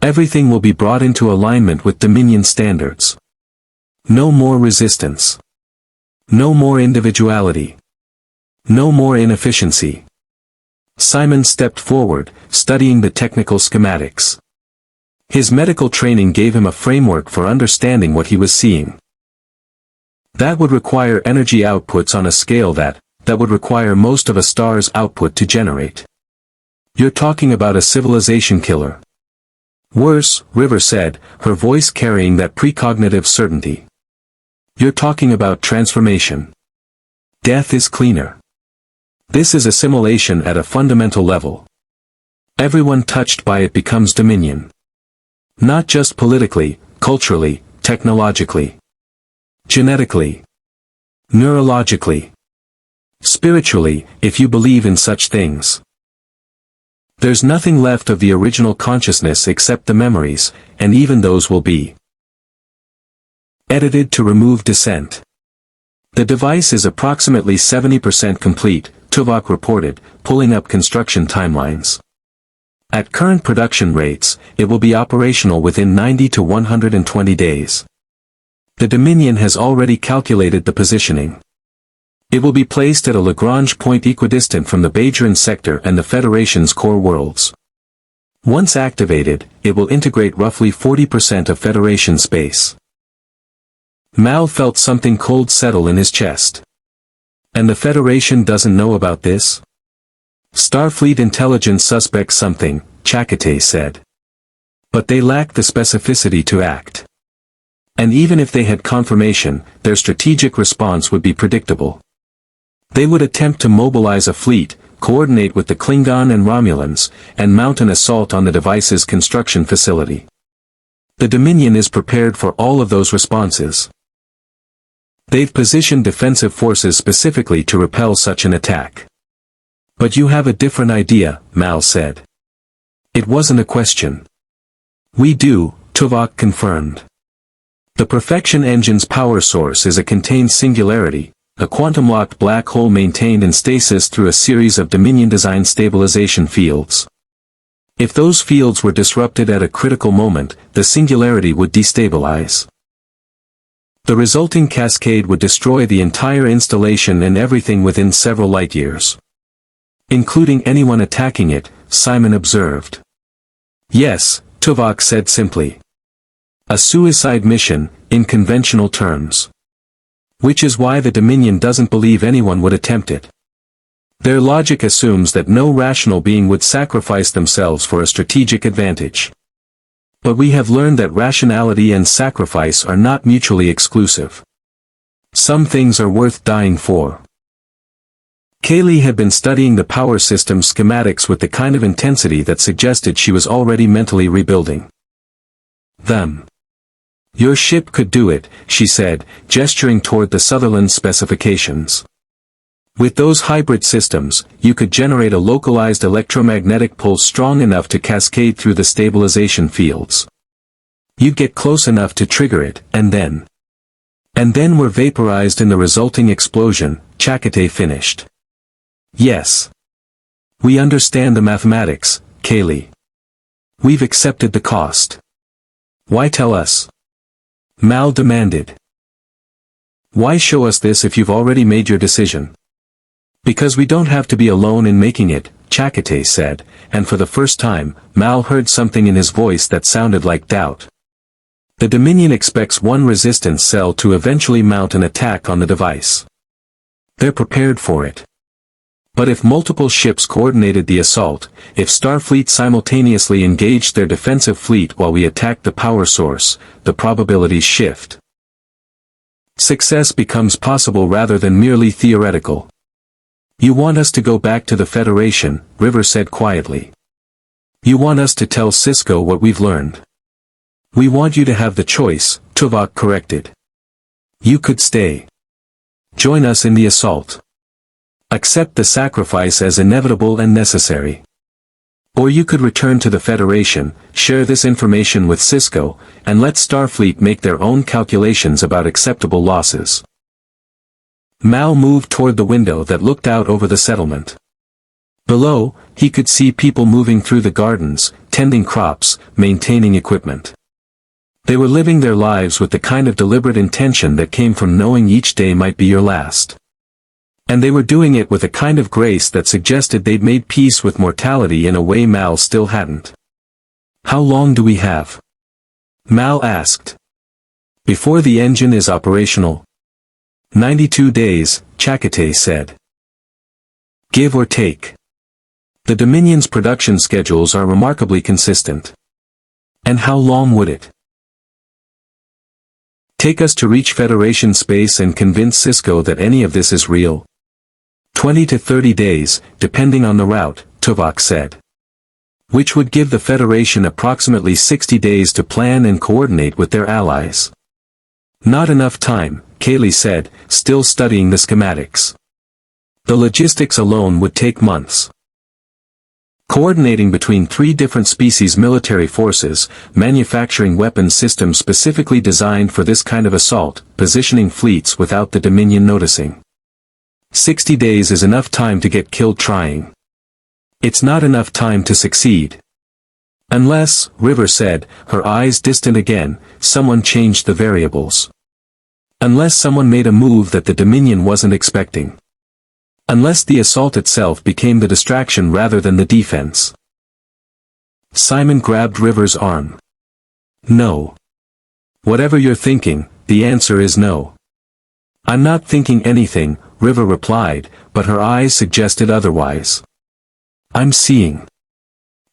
Everything will be brought into alignment with Dominion standards. No more resistance. No more individuality. No more inefficiency. Simon stepped forward, studying the technical schematics. His medical training gave him a framework for understanding what he was seeing. That would require energy outputs on a scale that would require most of a star's output to generate. You're talking about a civilization killer. Worse, River said, her voice carrying that precognitive certainty. You're talking about transformation. Death is cleaner. This is assimilation at a fundamental level. Everyone touched by it becomes Dominion. Not just politically, culturally, technologically. Genetically. Neurologically. Spiritually, if you believe in such things. There's nothing left of the original consciousness except the memories, and even those will be edited to remove dissent. The device is approximately 70% complete, Tuvok reported, pulling up construction timelines. At current production rates, it will be operational within 90 to 120 days. The Dominion has already calculated the positioning. It will be placed at a Lagrange point equidistant from the Bajoran sector and the Federation's core worlds. Once activated, it will integrate roughly 40% of Federation space. Mal felt something cold settle in his chest. And the Federation doesn't know about this? Starfleet intelligence suspects something, Chakotay said. But they lack the specificity to act. And even if they had confirmation, their strategic response would be predictable. They would attempt to mobilize a fleet, coordinate with the Klingon and Romulans, and mount an assault on the device's construction facility. The Dominion is prepared for all of those responses. They've positioned defensive forces specifically to repel such an attack. But you have a different idea, Mal said. It wasn't a question. We do, Tuvok confirmed. The Perfection Engine's power source is a contained singularity, a quantum-locked black hole maintained in stasis through a series of Dominion-designed stabilization fields. If those fields were disrupted at a critical moment, the singularity would destabilize. The resulting cascade would destroy the entire installation and everything within several light-years. Including anyone attacking it, Simon observed. Yes, Tuvok said simply. A suicide mission, in conventional terms. Which is why the Dominion doesn't believe anyone would attempt it. Their logic assumes that no rational being would sacrifice themselves for a strategic advantage. But we have learned that rationality and sacrifice are not mutually exclusive. Some things are worth dying for. Kaylee had been studying the power system schematics with the kind of intensity that suggested she was already mentally rebuilding them. Your ship could do it, she said, gesturing toward the Sutherland specifications. With those hybrid systems, you could generate a localized electromagnetic pulse strong enough to cascade through the stabilization fields. You'd get close enough to trigger it, and then were vaporized in the resulting explosion, Chakotay finished. Yes. We understand the mathematics, Kaylee. We've accepted the cost. Why tell us? Mal demanded. Why show us this if you've already made your decision? Because we don't have to be alone in making it, Chakotay said, and for the first time, Mal heard something in his voice that sounded like doubt. The Dominion expects one resistance cell to eventually mount an attack on the device. They're prepared for it. But if multiple ships coordinated the assault, if Starfleet simultaneously engaged their defensive fleet while we attacked the power source, the probabilities shift. Success becomes possible rather than merely theoretical. You want us to go back to the Federation, River said quietly. You want us to tell Cisco what we've learned. We want you to have the choice, Tuvok corrected. You could stay. Join us in the assault. Accept the sacrifice as inevitable and necessary. Or you could return to the Federation, share this information with Cisco, and let Starfleet make their own calculations about acceptable losses. Mal moved toward the window that looked out over the settlement. Below, he could see people moving through the gardens, tending crops, maintaining equipment. They were living their lives with the kind of deliberate intention that came from knowing each day might be your last. And they were doing it with a kind of grace that suggested they'd made peace with mortality in a way Mal still hadn't. How long do we have? Mal asked. Before the engine is operational? 92 days, Chakotay said. Give or take. The Dominion's production schedules are remarkably consistent. And how long would it take us to reach Federation space and convince Cisco that any of this is real? 20 to 30 days, depending on the route, Tuvok said. Which would give the Federation approximately 60 days to plan and coordinate with their allies. Not enough time, Kaylee said, still studying the schematics. The logistics alone would take months. Coordinating between 3 different species military forces, manufacturing weapons systems specifically designed for this kind of assault, positioning fleets without the Dominion noticing. 60 days is enough time to get killed trying. It's not enough time to succeed. Unless, River said, her eyes distant again, someone changed the variables. Unless someone made a move that the Dominion wasn't expecting. Unless the assault itself became the distraction rather than the defense. Simon grabbed River's arm. No. Whatever you're thinking, the answer is no. I'm not thinking anything, River replied, but her eyes suggested otherwise. I'm seeing.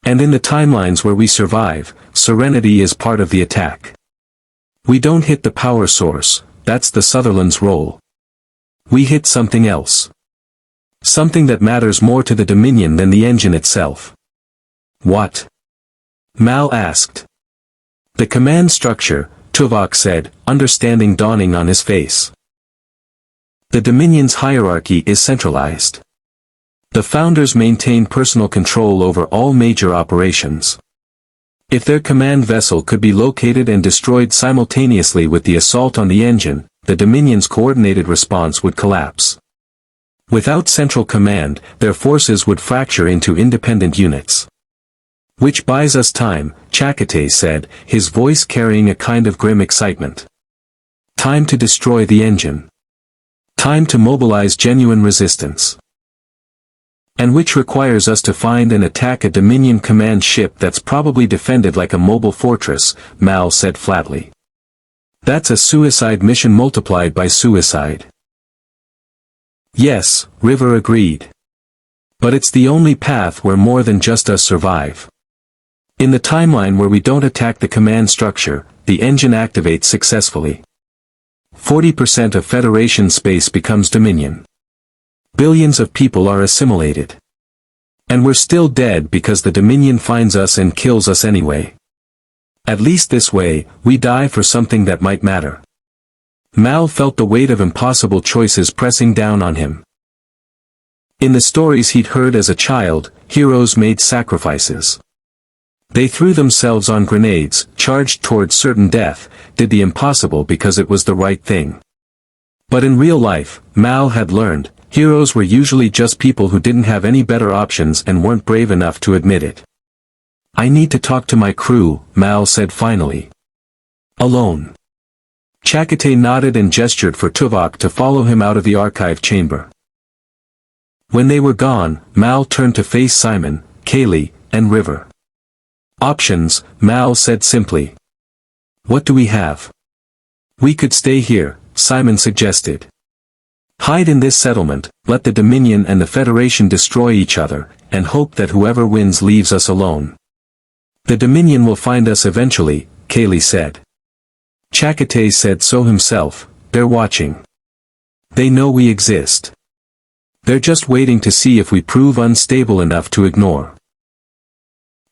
And in the timelines where we survive, Serenity is part of the attack. We don't hit the power source, that's the Sutherland's role. We hit something else. Something that matters more to the Dominion than the engine itself. What? Mal asked. The command structure, Tuvok said, understanding dawning on his face. The Dominion's hierarchy is centralized. The Founders maintain personal control over all major operations. If their command vessel could be located and destroyed simultaneously with the assault on the engine, the Dominion's coordinated response would collapse. Without central command, their forces would fracture into independent units. Which buys us time, Chakotay said, his voice carrying a kind of grim excitement. Time to destroy the engine. Time to mobilize genuine resistance. And which requires us to find and attack a Dominion command ship that's probably defended like a mobile fortress, Mal said flatly. That's a suicide mission multiplied by suicide. Yes, River agreed. But it's the only path where more than just us survive. In the timeline where we don't attack the command structure, the engine activates successfully. 40% of Federation space becomes Dominion. Billions of people are assimilated. And we're still dead because the Dominion finds us and kills us anyway. At least this way, we die for something that might matter. Mal felt the weight of impossible choices pressing down on him. In the stories he'd heard as a child, heroes made sacrifices. They threw themselves on grenades, charged towards certain death, did the impossible because it was the right thing. But in real life, Mal had learned, heroes were usually just people who didn't have any better options and weren't brave enough to admit it. I need to talk to my crew, Mal said finally. Alone. Chakotay nodded and gestured for Tuvok to follow him out of the archive chamber. When they were gone, Mal turned to face Simon, Kaylee, and River. Options, Mal said simply. What do we have? We could stay here, Simon suggested. Hide in this settlement, let the Dominion and the Federation destroy each other, and hope that whoever wins leaves us alone. The Dominion will find us eventually, Kaylee said. Chakotay said so himself, they're watching. They know we exist. They're just waiting to see if we prove unstable enough to ignore.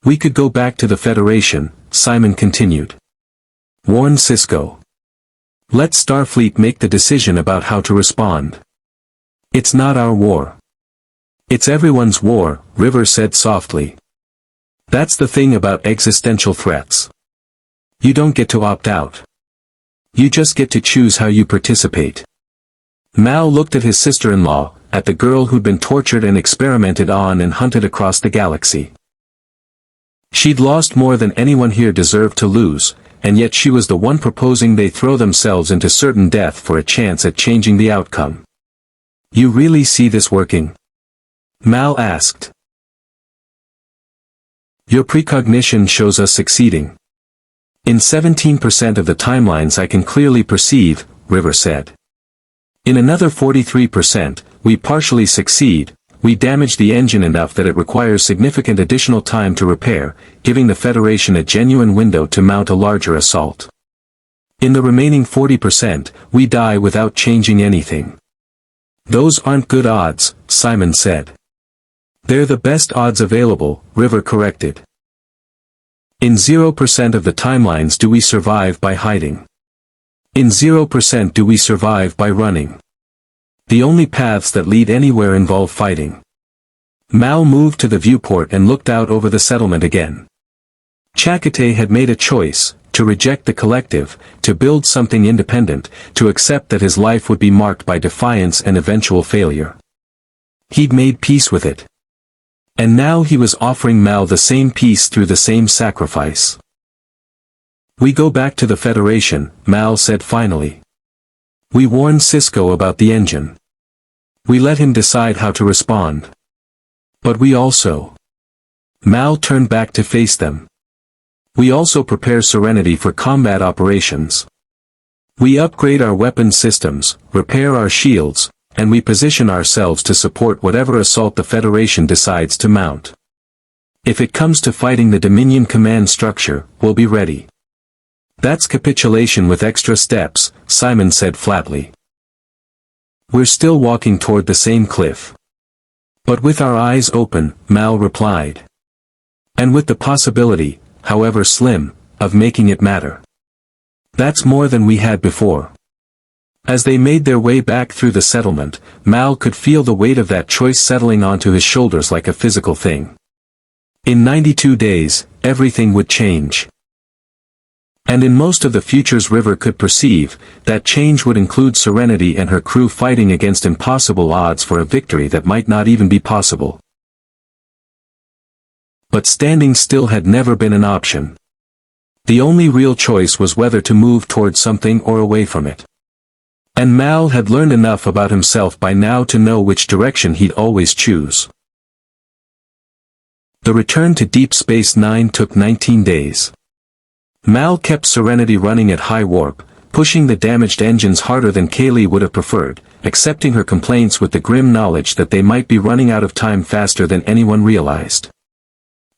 We could go back to the Federation, Simon continued. Warn Sisko. Let Starfleet make the decision about how to respond. It's not our war. It's everyone's war, River said softly. That's the thing about existential threats. You don't get to opt out. You just get to choose how you participate. Mal looked at his sister-in-law, at the girl who'd been tortured and experimented on and hunted across the galaxy. She'd lost more than anyone here deserved to lose, and yet she was the one proposing they throw themselves into certain death for a chance at changing the outcome. You really see this working? Mal asked. Your precognition shows us succeeding. In 17% of the timelines I can clearly perceive, River said. In another 43%, we partially succeed, we damage the engine enough that it requires significant additional time to repair, giving the Federation a genuine window to mount a larger assault. In the remaining 40%, we die without changing anything. Those aren't good odds, Simon said. They're the best odds available, River corrected. In 0% of the timelines do we survive by hiding. In 0% do we survive by running. The only paths that lead anywhere involve fighting. Mal moved to the viewport and looked out over the settlement again. Chakotay had made a choice, to reject the collective, to build something independent, to accept that his life would be marked by defiance and eventual failure. He'd made peace with it. And now he was offering Mal the same peace through the same sacrifice. "We go back to the Federation," Mal said finally. "We warned Sisko about the engine. We let him decide how to respond. But we also..." Mal turned back to face them. "We also prepare Serenity for combat operations. We upgrade our weapon systems, repair our shields, and we position ourselves to support whatever assault the Federation decides to mount. If it comes to fighting the Dominion command structure, we'll be ready." "That's capitulation with extra steps," Simon said flatly. "We're still walking toward the same cliff. But with our eyes open," Mal replied. "And with the possibility, however slim, of making it matter. That's more than we had before." As they made their way back through the settlement, Mal could feel the weight of that choice settling onto his shoulders like a physical thing. In 92 days, everything would change. And in most of the futures River could perceive, that change would include Serenity and her crew fighting against impossible odds for a victory that might not even be possible. But standing still had never been an option. The only real choice was whether to move towards something or away from it. And Mal had learned enough about himself by now to know which direction he'd always choose. The return to Deep Space Nine took 19 days. Mal kept Serenity running at high warp, pushing the damaged engines harder than Kaylee would have preferred, accepting her complaints with the grim knowledge that they might be running out of time faster than anyone realized.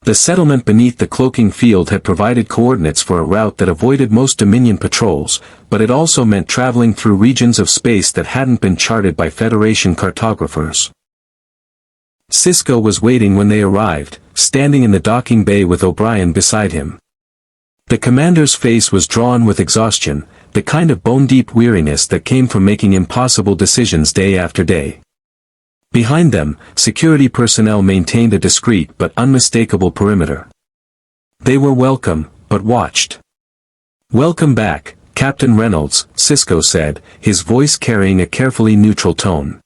The settlement beneath the cloaking field had provided coordinates for a route that avoided most Dominion patrols, but it also meant traveling through regions of space that hadn't been charted by Federation cartographers. Sisko was waiting when they arrived, standing in the docking bay with O'Brien beside him. The commander's face was drawn with exhaustion, the kind of bone-deep weariness that came from making impossible decisions day after day. Behind them, security personnel maintained a discreet but unmistakable perimeter. They were welcome, but watched. "Welcome back, Captain Reynolds," Sisko said, his voice carrying a carefully neutral tone.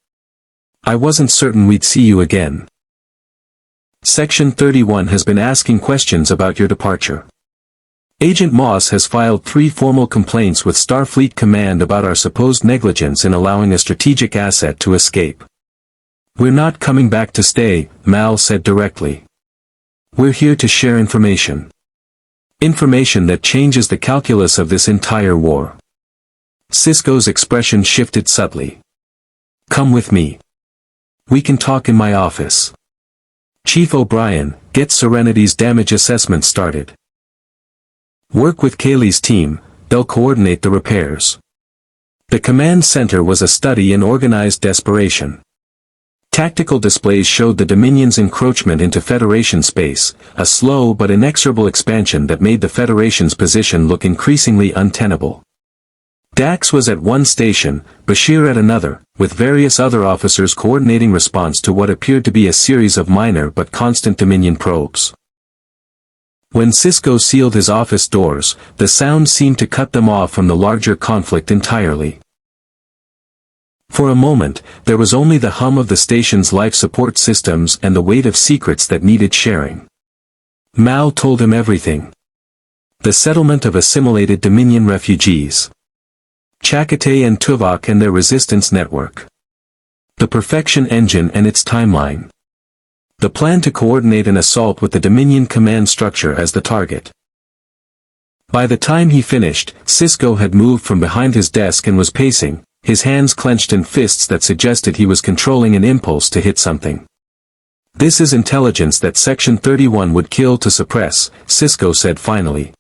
"I wasn't certain we'd see you again. Section 31 has been asking questions about your departure. Agent Moss has filed 3 formal complaints with Starfleet Command about our supposed negligence in allowing a strategic asset to escape. We're not coming back to stay," Mal said directly. "We're here to share information. Information that changes the calculus of this entire war." Sisko's expression shifted subtly. "Come with me. We can talk in my office. Chief O'Brien, get Serenity's damage assessment started. Work with Kaylee's team, they'll coordinate the repairs." The command center was a study in organized desperation. Tactical displays showed the Dominion's encroachment into Federation space, a slow but inexorable expansion that made the Federation's position look increasingly untenable. Dax was at one station, Bashir at another, with various other officers coordinating response to what appeared to be a series of minor but constant Dominion probes. When Sisko sealed his office doors, the sound seemed to cut them off from the larger conflict entirely. For a moment, there was only the hum of the station's life support systems and the weight of secrets that needed sharing. Mal told him everything. The settlement of assimilated Dominion refugees. Chakotay and Tuvok and their resistance network. The Perfection engine and its timeline. The plan to coordinate an assault with the Dominion command structure as the target. By the time he finished, Sisko had moved from behind his desk and was pacing, his hands clenched in fists that suggested he was controlling an impulse to hit something. "This is intelligence that Section 31 would kill to suppress," Sisko said finally.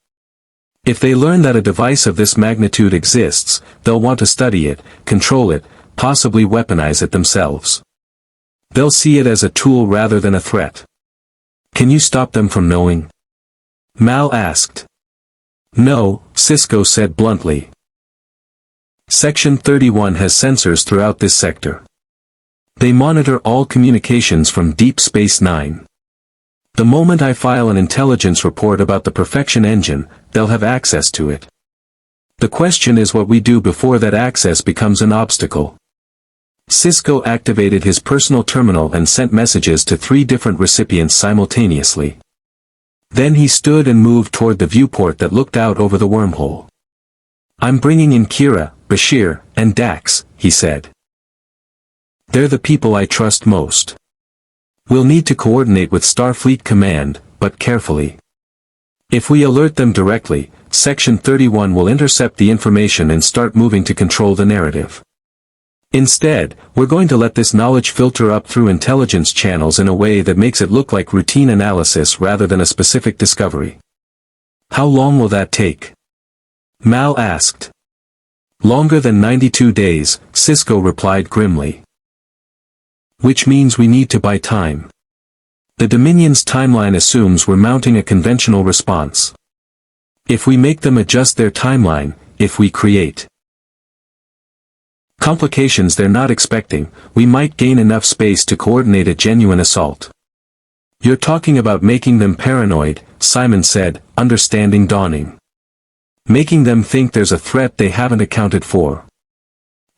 "If they learn that a device of this magnitude exists, they'll want to study it, control it, possibly weaponize it themselves. They'll see it as a tool rather than a threat. Can you stop them from knowing?" Mal asked. "No," Sisko said bluntly. Section 31 has sensors throughout this sector. They monitor all communications from Deep Space Nine. The moment I file an intelligence report about the Perfection Engine, they'll have access to it. The question is what we do before that access becomes an obstacle. Sisko activated his personal terminal and sent messages to 3 different recipients simultaneously. Then he stood and moved toward the viewport that looked out over the wormhole. "I'm bringing in Kira, Bashir, and Dax," he said. "They're the people I trust most. We'll need to coordinate with Starfleet Command, but carefully. If we alert them directly, Section 31 will intercept the information and start moving to control the narrative. Instead, we're going to let this knowledge filter up through intelligence channels in a way that makes it look like routine analysis rather than a specific discovery." "How long will that take?" Mal asked. "Longer than 92 days, Sisko replied grimly. "Which means we need to buy time. The Dominion's timeline assumes we're mounting a conventional response. If we make them adjust their timeline, if we create complications they're not expecting, we might gain enough space to coordinate a genuine assault." "You're talking about making them paranoid," Simon said, understanding dawning. "Making them think there's a threat they haven't accounted for."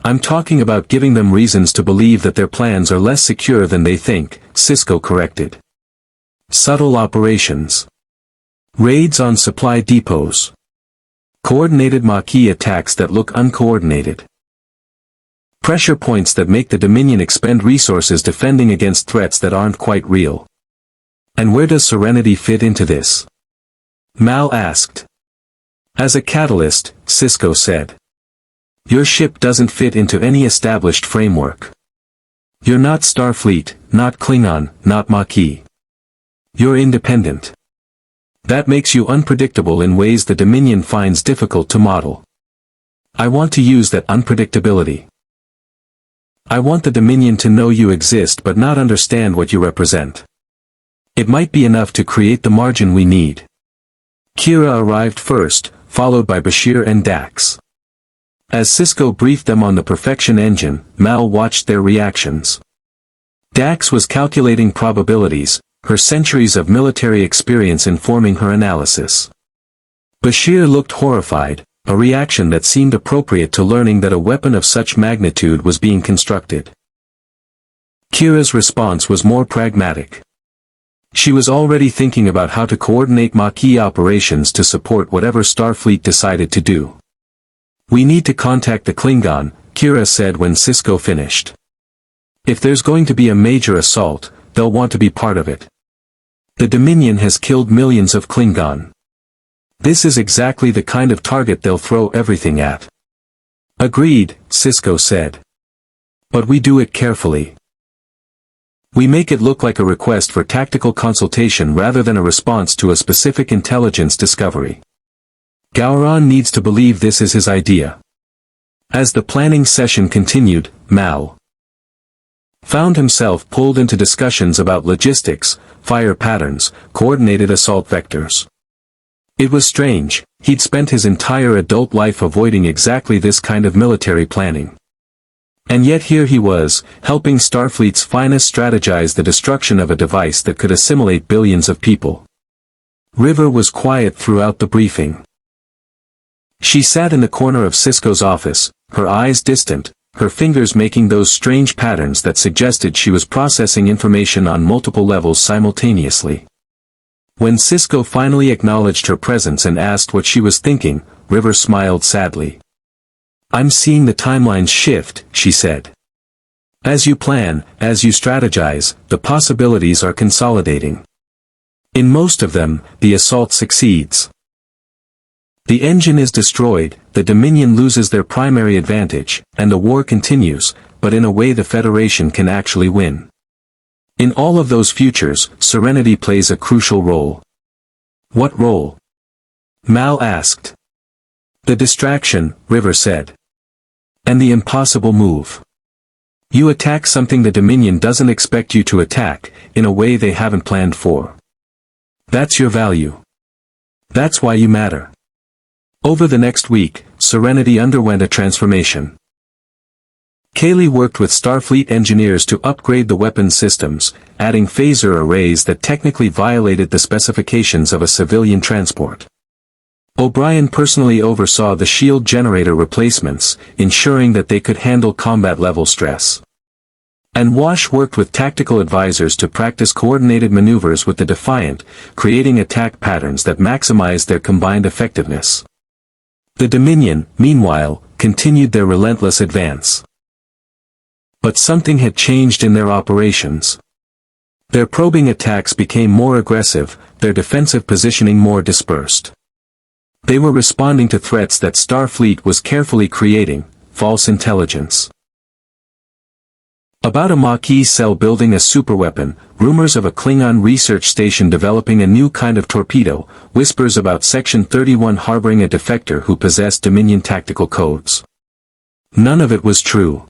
"I'm talking about giving them reasons to believe that their plans are less secure than they think," Sisko corrected. "Subtle operations. Raids on supply depots. Coordinated Maquis attacks that look uncoordinated. Pressure points that make the Dominion expend resources defending against threats that aren't quite real." "And where does Serenity fit into this?" Mal asked. "As a catalyst," Sisko said. "Your ship doesn't fit into any established framework. You're not Starfleet, not Klingon, not Maquis. You're independent. That makes you unpredictable in ways the Dominion finds difficult to model. I want to use that unpredictability. I want the Dominion to know you exist but not understand what you represent. It might be enough to create the margin we need." Kira arrived first, followed by Bashir and Dax. As Sisko briefed them on the Perfection Engine, Mal watched their reactions. Dax was calculating probabilities, her centuries of military experience informing her analysis. Bashir looked horrified, a reaction that seemed appropriate to learning that a weapon of such magnitude was being constructed. Kira's response was more pragmatic. She was already thinking about how to coordinate Maquis operations to support whatever Starfleet decided to do. "We need to contact the Klingon," Kira said when Sisko finished. "If there's going to be a major assault, they'll want to be part of it. The Dominion has killed millions of Klingon. This is exactly the kind of target they'll throw everything at." "Agreed," Sisko said. "But we do it carefully. We make it look like a request for tactical consultation rather than a response to a specific intelligence discovery. Gowron needs to believe this is his idea." As the planning session continued, Mal found himself pulled into discussions about logistics, fire patterns, coordinated assault vectors. It was strange, he'd spent his entire adult life avoiding exactly this kind of military planning. And yet here he was, helping Starfleet's finest strategize the destruction of a device that could assimilate billions of people. River was quiet throughout the briefing. She sat in the corner of Sisko's office, her eyes distant, her fingers making those strange patterns that suggested she was processing information on multiple levels simultaneously. When Sisko finally acknowledged her presence and asked what she was thinking, River smiled sadly. "I'm seeing the timelines shift," she said. "As you plan, as you strategize, the possibilities are consolidating. In most of them, the assault succeeds. The engine is destroyed, the Dominion loses their primary advantage, and the war continues, but in a way the Federation can actually win. In all of those futures, Serenity plays a crucial role." "What role?" Mal asked. "The distraction," River said. "And the impossible move. You attack something the Dominion doesn't expect you to attack, in a way they haven't planned for. That's your value. That's why you matter. Over the next week, Serenity underwent a transformation. Kaylee worked with Starfleet engineers to upgrade the weapons systems, adding phaser arrays that technically violated the specifications of a civilian transport. O'Brien personally oversaw the shield generator replacements, ensuring that they could handle combat-level stress. And Wash worked with tactical advisors to practice coordinated maneuvers with the Defiant, creating attack patterns that maximized their combined effectiveness. The Dominion, meanwhile, continued their relentless advance. But something had changed in their operations. Their probing attacks became more aggressive, their defensive positioning more dispersed. They were responding to threats that Starfleet was carefully creating, false intelligence. About a Maquis cell building a superweapon, rumors of a Klingon research station developing a new kind of torpedo, whispers about Section 31 harboring a defector who possessed Dominion tactical codes. None of it was true.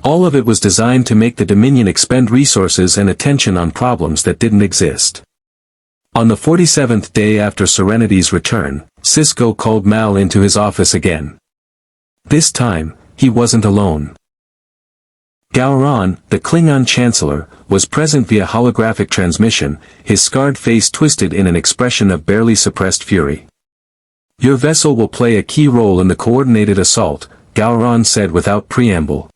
All of it was designed to make the Dominion expend resources and attention on problems that didn't exist. On the 47th day after Serenity's return, Sisko called Mal into his office again. This time, he wasn't alone. Gowron, the Klingon Chancellor, was present via holographic transmission, his scarred face twisted in an expression of barely suppressed fury. "Your vessel will play a key role in the coordinated assault," Gowron said without preamble.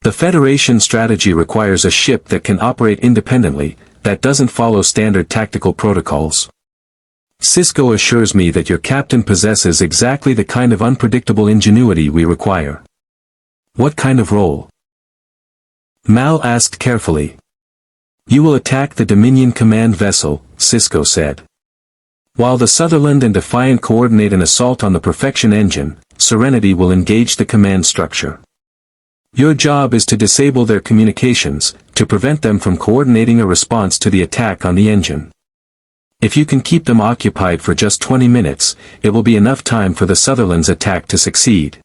"The Federation strategy requires a ship that can operate independently, that doesn't follow standard tactical protocols. Sisko assures me that your captain possesses exactly the kind of unpredictable ingenuity we require." "What kind of role?" Mal asked carefully. "You will attack the Dominion command vessel," Sisko said. "While the Sutherland and Defiant coordinate an assault on the Perfection engine, Serenity will engage the command structure. Your job is to disable their communications, to prevent them from coordinating a response to the attack on the engine. If you can keep them occupied for just 20 minutes, it will be enough time for the Sutherland's attack to succeed."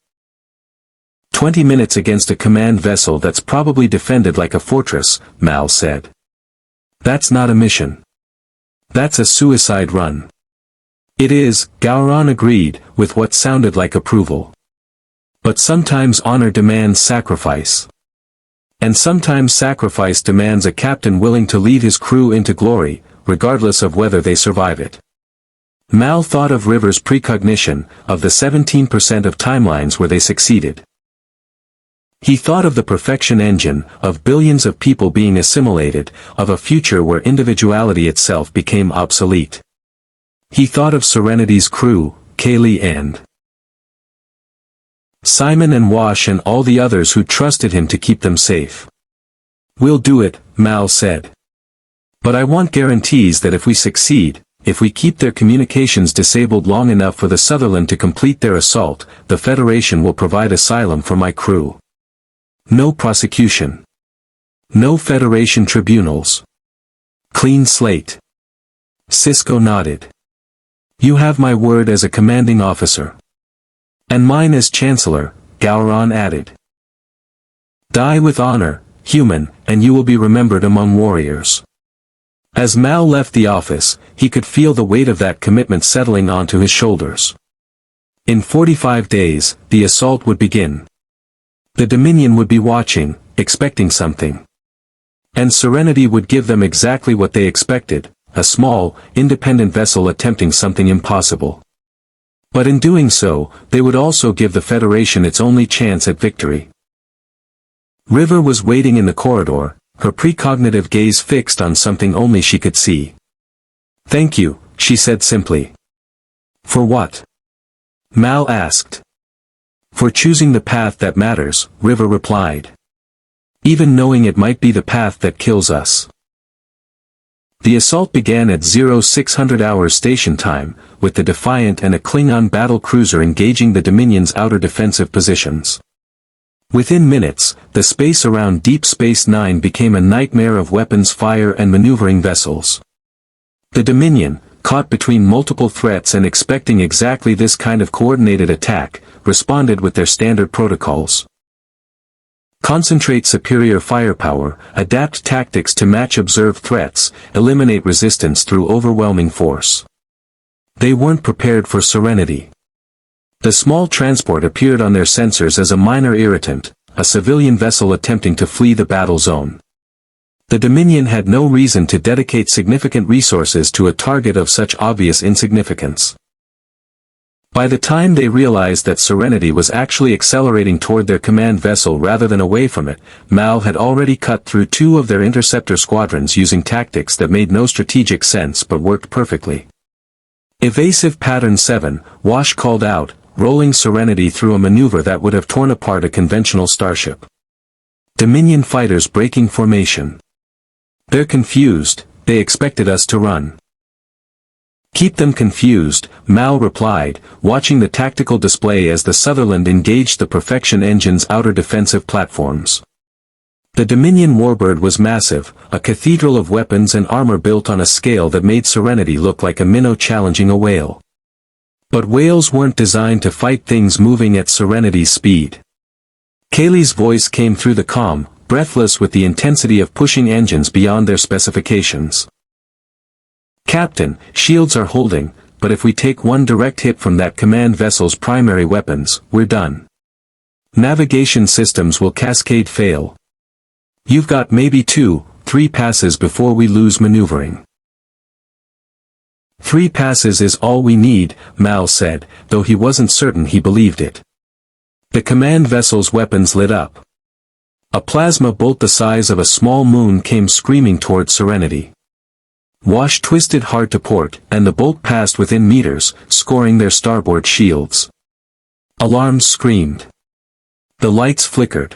20 minutes against a command vessel that's probably defended like a fortress, Mal said. "That's not a mission. That's a suicide run." "It is," Gowron agreed, with what sounded like approval. "But sometimes honor demands sacrifice. And sometimes sacrifice demands a captain willing to lead his crew into glory, regardless of whether they survive it." Mal thought of River's precognition, of the 17% of timelines where they succeeded. He thought of the Perfection engine, of billions of people being assimilated, of a future where individuality itself became obsolete. He thought of Serenity's crew, Kaylee and Simon and Wash and all the others who trusted him to keep them safe. "We'll do it," Mal said. "But I want guarantees that if we succeed, if we keep their communications disabled long enough for the Sutherland to complete their assault, the Federation will provide asylum for my crew. No prosecution. No Federation tribunals. Clean slate." Sisko nodded. "You have my word as a commanding officer." "And mine as Chancellor," Gowron added. "Die with honor, human, and you will be remembered among warriors." As Mal left the office, he could feel the weight of that commitment settling onto his shoulders. In 45 days, the assault would begin. The Dominion would be watching, expecting something. And Serenity would give them exactly what they expected, a small, independent vessel attempting something impossible. But in doing so, they would also give the Federation its only chance at victory. River was waiting in the corridor, her precognitive gaze fixed on something only she could see. "Thank you," she said simply. "For what?" Mal asked. "For choosing the path that matters," River replied. "Even knowing it might be the path that kills us." The assault began at 0600 hours station time, with the Defiant and a Klingon battle cruiser engaging the Dominion's outer defensive positions. Within minutes, the space around Deep Space Nine became a nightmare of weapons fire and maneuvering vessels. The Dominion, caught between multiple threats and expecting exactly this kind of coordinated attack, responded with their standard protocols. Concentrate superior firepower, adapt tactics to match observed threats, eliminate resistance through overwhelming force. They weren't prepared for Serenity. The small transport appeared on their sensors as a minor irritant, a civilian vessel attempting to flee the battle zone. The Dominion had no reason to dedicate significant resources to a target of such obvious insignificance. By the time they realized that Serenity was actually accelerating toward their command vessel rather than away from it, Mal had already cut through two of their interceptor squadrons using tactics that made no strategic sense but worked perfectly. Evasive Pattern 7, Wash called out, rolling Serenity through a maneuver that would have torn apart a conventional starship. Dominion fighters breaking formation. They're confused, they expected us to run. Keep them confused, Mal replied, watching the tactical display as the Sutherland engaged the Perfection engine's outer defensive platforms. The Dominion warbird was massive, a cathedral of weapons and armor built on a scale that made Serenity look like a minnow challenging a whale. But whales weren't designed to fight things moving at Serenity's speed. Kaylee's voice came through the comm, breathless with the intensity of pushing engines beyond their specifications. Captain, shields are holding, but if we take one direct hit from that command vessel's primary weapons, we're done. Navigation systems will cascade fail. You've got maybe 2-3 passes before we lose maneuvering. 3 passes is all we need, Mal said, though he wasn't certain he believed it. The command vessel's weapons lit up. A plasma bolt the size of a small moon came screaming toward Serenity. Wash twisted hard to port, and the bolt passed within meters, scoring their starboard shields. Alarms screamed. The lights flickered.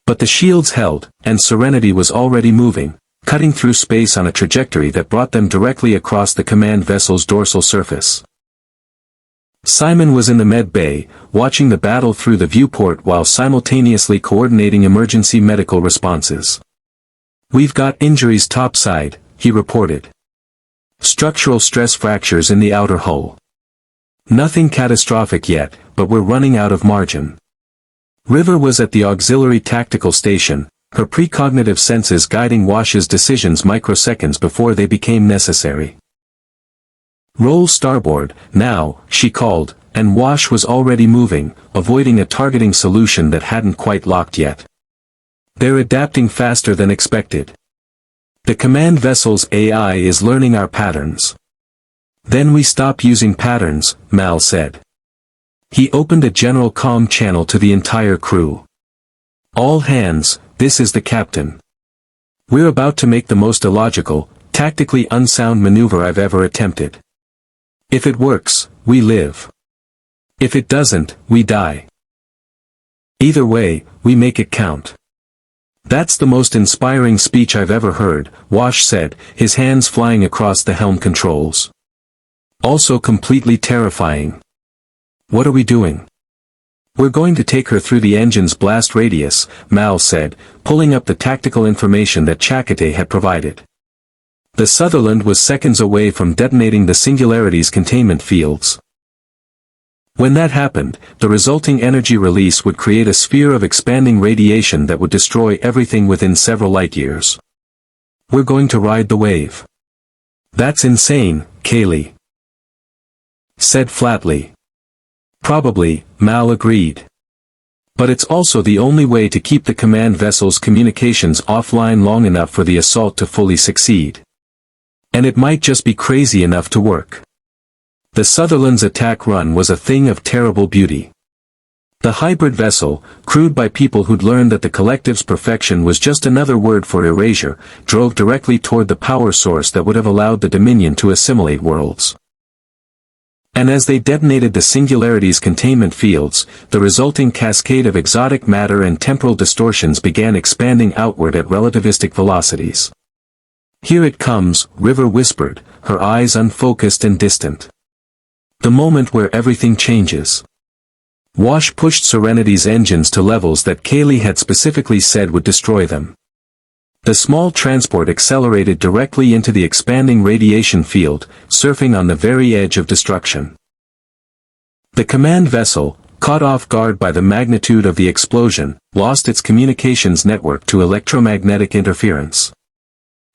But the shields held, and Serenity was already moving, cutting through space on a trajectory that brought them directly across the command vessel's dorsal surface. Simon was in the med bay, watching the battle through the viewport while simultaneously coordinating emergency medical responses. "We've got injuries topside," he reported. "Structural stress fractures in the outer hull. Nothing catastrophic yet, but we're running out of margin." River was at the auxiliary tactical station, her precognitive senses guiding Wash's decisions microseconds before they became necessary. "Roll starboard, now," she called, and Wash was already moving, avoiding a targeting solution that hadn't quite locked yet. "They're adapting faster than expected. The command vessel's AI is learning our patterns." "Then we stop using patterns," Mal said. He opened a general comm channel to the entire crew. "All hands, this is the captain. We're about to make the most illogical, tactically unsound maneuver I've ever attempted. If it works, we live. If it doesn't, we die. Either way, we make it count." "That's the most inspiring speech I've ever heard," Wash said, his hands flying across the helm controls. "Also completely terrifying. What are we doing?" "We're going to take her through the engine's blast radius," Mal said, pulling up the tactical information that Chakotay had provided. The Sutherland was seconds away from detonating the Singularity's containment fields. When that happened, the resulting energy release would create a sphere of expanding radiation that would destroy everything within several light-years. "We're going to ride the wave." "That's insane," Kaylee said flatly. "Probably," Mal agreed. "But it's also the only way to keep the command vessel's communications offline long enough for the assault to fully succeed. And it might just be crazy enough to work." The Sutherland's attack run was a thing of terrible beauty. The hybrid vessel, crewed by people who'd learned that the collective's perfection was just another word for erasure, drove directly toward the power source that would have allowed the Dominion to assimilate worlds. And as they detonated the Singularity's containment fields, the resulting cascade of exotic matter and temporal distortions began expanding outward at relativistic velocities. "Here it comes," River whispered, her eyes unfocused and distant. "The moment where everything changes." Wash pushed Serenity's engines to levels that Kaylee had specifically said would destroy them. The small transport accelerated directly into the expanding radiation field, surfing on the very edge of destruction. The command vessel, caught off guard by the magnitude of the explosion, lost its communications network to electromagnetic interference.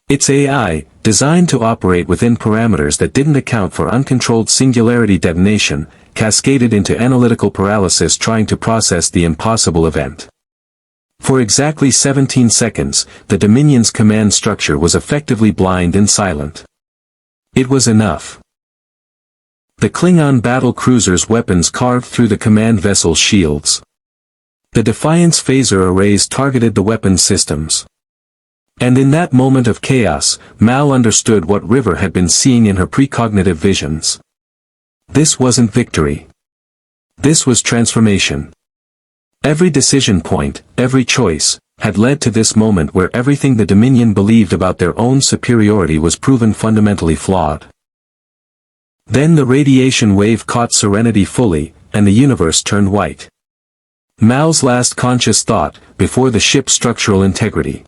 Its AI, designed to operate within parameters that didn't account for uncontrolled singularity detonation, cascaded into analytical paralysis trying to process the impossible event. For exactly 17 seconds, the Dominion's command structure was effectively blind and silent. It was enough. The Klingon battle cruiser's weapons carved through the command vessel's shields. The Defiance phaser arrays targeted the weapons systems. And in that moment of chaos, Mal understood what River had been seeing in her precognitive visions. This wasn't victory. This was transformation. Every decision point, every choice, had led to this moment where everything the Dominion believed about their own superiority was proven fundamentally flawed. Then the radiation wave caught Serenity fully, and the universe turned white. Mal's last conscious thought, before the ship's structural integrity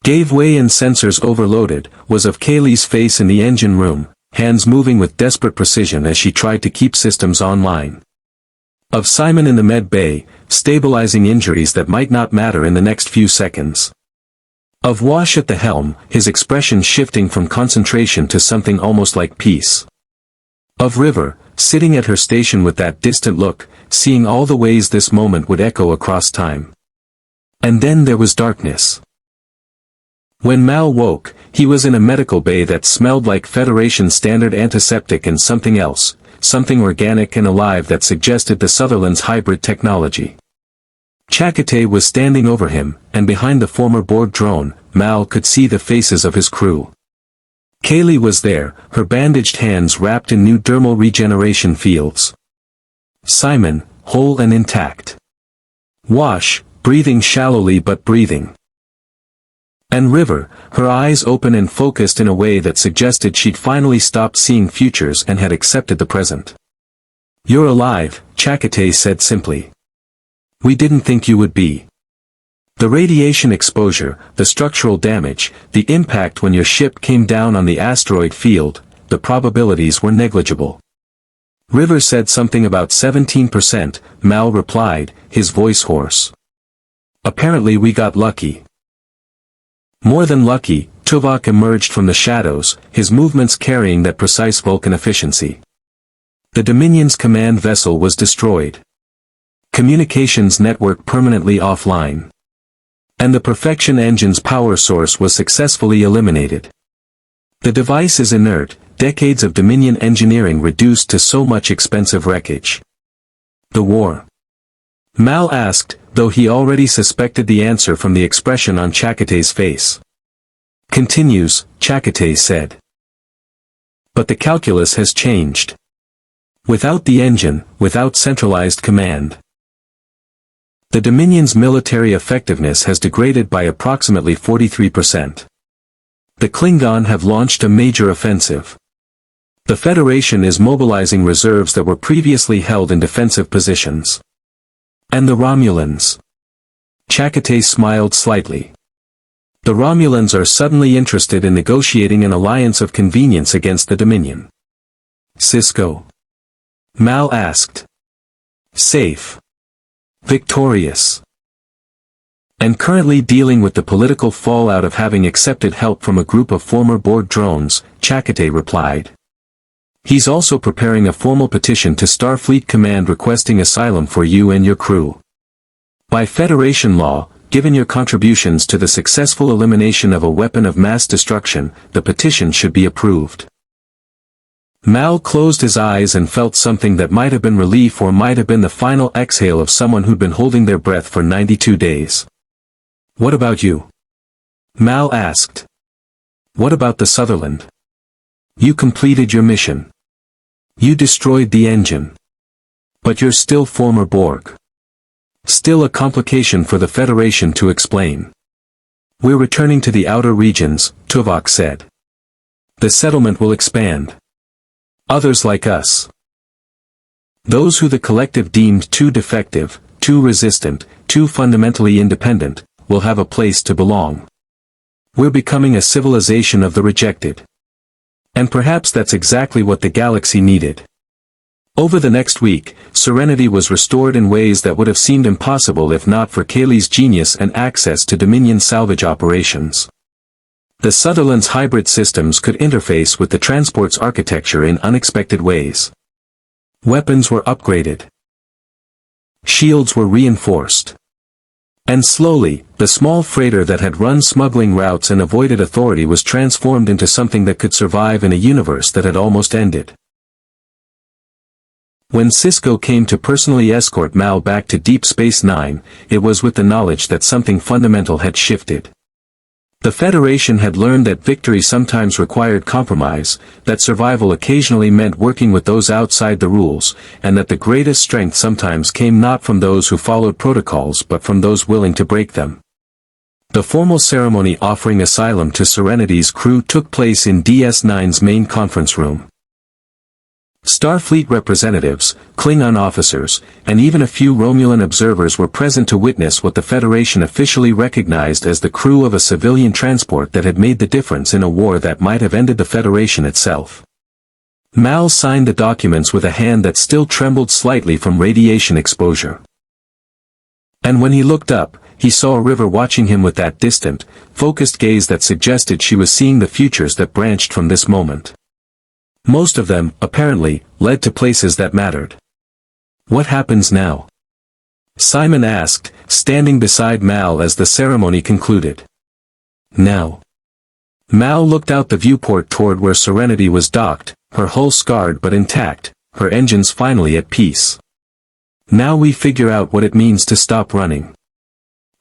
gave way and sensors overloaded, was of Kaylee's face in the engine room, hands moving with desperate precision as she tried to keep systems online. Of Simon in the med bay, stabilizing injuries that might not matter in the next few seconds. Of Wash at the helm, his expression shifting from concentration to something almost like peace. Of River, sitting at her station with that distant look, seeing all the ways this moment would echo across time. And then there was darkness. When Mal woke, he was in a medical bay that smelled like Federation standard antiseptic and something else, something organic and alive that suggested the Sutherland's hybrid technology. Chakotay was standing over him, and behind the former Borg drone, Mal could see the faces of his crew. Kaylee was there, her bandaged hands wrapped in new dermal regeneration fields. Simon, whole and intact. Wash, breathing shallowly but breathing. And River, her eyes open and focused in a way that suggested she'd finally stopped seeing futures and had accepted the present. "You're alive," Chakotay said simply. "We didn't think you would be. The radiation exposure, the structural damage, the impact when your ship came down on the asteroid field, the probabilities were negligible." River said something about 17%, Mal replied, his voice hoarse. "Apparently we got lucky." More than lucky, Tuvok emerged from the shadows, his movements carrying that precise Vulcan efficiency. The Dominion's command vessel was destroyed. Communications network permanently offline. And the Perfection engine's power source was successfully eliminated. The device is inert, decades of Dominion engineering reduced to so much expensive wreckage. The war? Mal asked, though he already suspected the answer from the expression on Chakotay's face. "Continues," Chakotay said. "But the calculus has changed. Without the engine, without centralized command. The Dominion's military effectiveness has degraded by approximately 43%. The Klingon have launched a major offensive. The Federation is mobilizing reserves that were previously held in defensive positions. And the Romulans." Chakotay smiled slightly. "The Romulans are suddenly interested in negotiating an alliance of convenience against the Dominion." "Cisco?" Mal asked. "Safe. Victorious. And currently dealing with the political fallout of having accepted help from a group of former Borg drones," Chakotay replied. "He's also preparing a formal petition to Starfleet Command requesting asylum for you and your crew. By Federation law, given your contributions to the successful elimination of a weapon of mass destruction, the petition should be approved." Mal closed his eyes and felt something that might have been relief or might have been the final exhale of someone who'd been holding their breath for 92 days. "What about you?" Mal asked. "What about the Sutherland? You completed your mission. You destroyed the engine. But you're still former Borg. Still a complication for the Federation to explain." "We're returning to the outer regions," Tuvok said. "The settlement will expand. Others like us. Those who the collective deemed too defective, too resistant, too fundamentally independent, will have a place to belong. We're becoming a civilization of the rejected. And perhaps that's exactly what the galaxy needed." Over the next week, Serenity was restored in ways that would have seemed impossible if not for Kaylee's genius and access to Dominion salvage operations. The Sutherland's hybrid systems could interface with the transport's architecture in unexpected ways. Weapons were upgraded. Shields were reinforced. And slowly, the small freighter that had run smuggling routes and avoided authority was transformed into something that could survive in a universe that had almost ended. When Sisko came to personally escort Mal back to Deep Space Nine, it was with the knowledge that something fundamental had shifted. The Federation had learned that victory sometimes required compromise, that survival occasionally meant working with those outside the rules, and that the greatest strength sometimes came not from those who followed protocols but from those willing to break them. The formal ceremony offering asylum to Serenity's crew took place in DS9's main conference room. Starfleet representatives, Klingon officers, and even a few Romulan observers were present to witness what the Federation officially recognized as the crew of a civilian transport that had made the difference in a war that might have ended the Federation itself. Mal signed the documents with a hand that still trembled slightly from radiation exposure. And when he looked up, he saw River watching him with that distant, focused gaze that suggested she was seeing the futures that branched from this moment. Most of them, apparently, led to places that mattered. What happens now? Simon asked, standing beside Mal as the ceremony concluded. Now. Mal looked out the viewport toward where Serenity was docked, her hull scarred but intact, her engines finally at peace. Now we figure out what it means to stop running.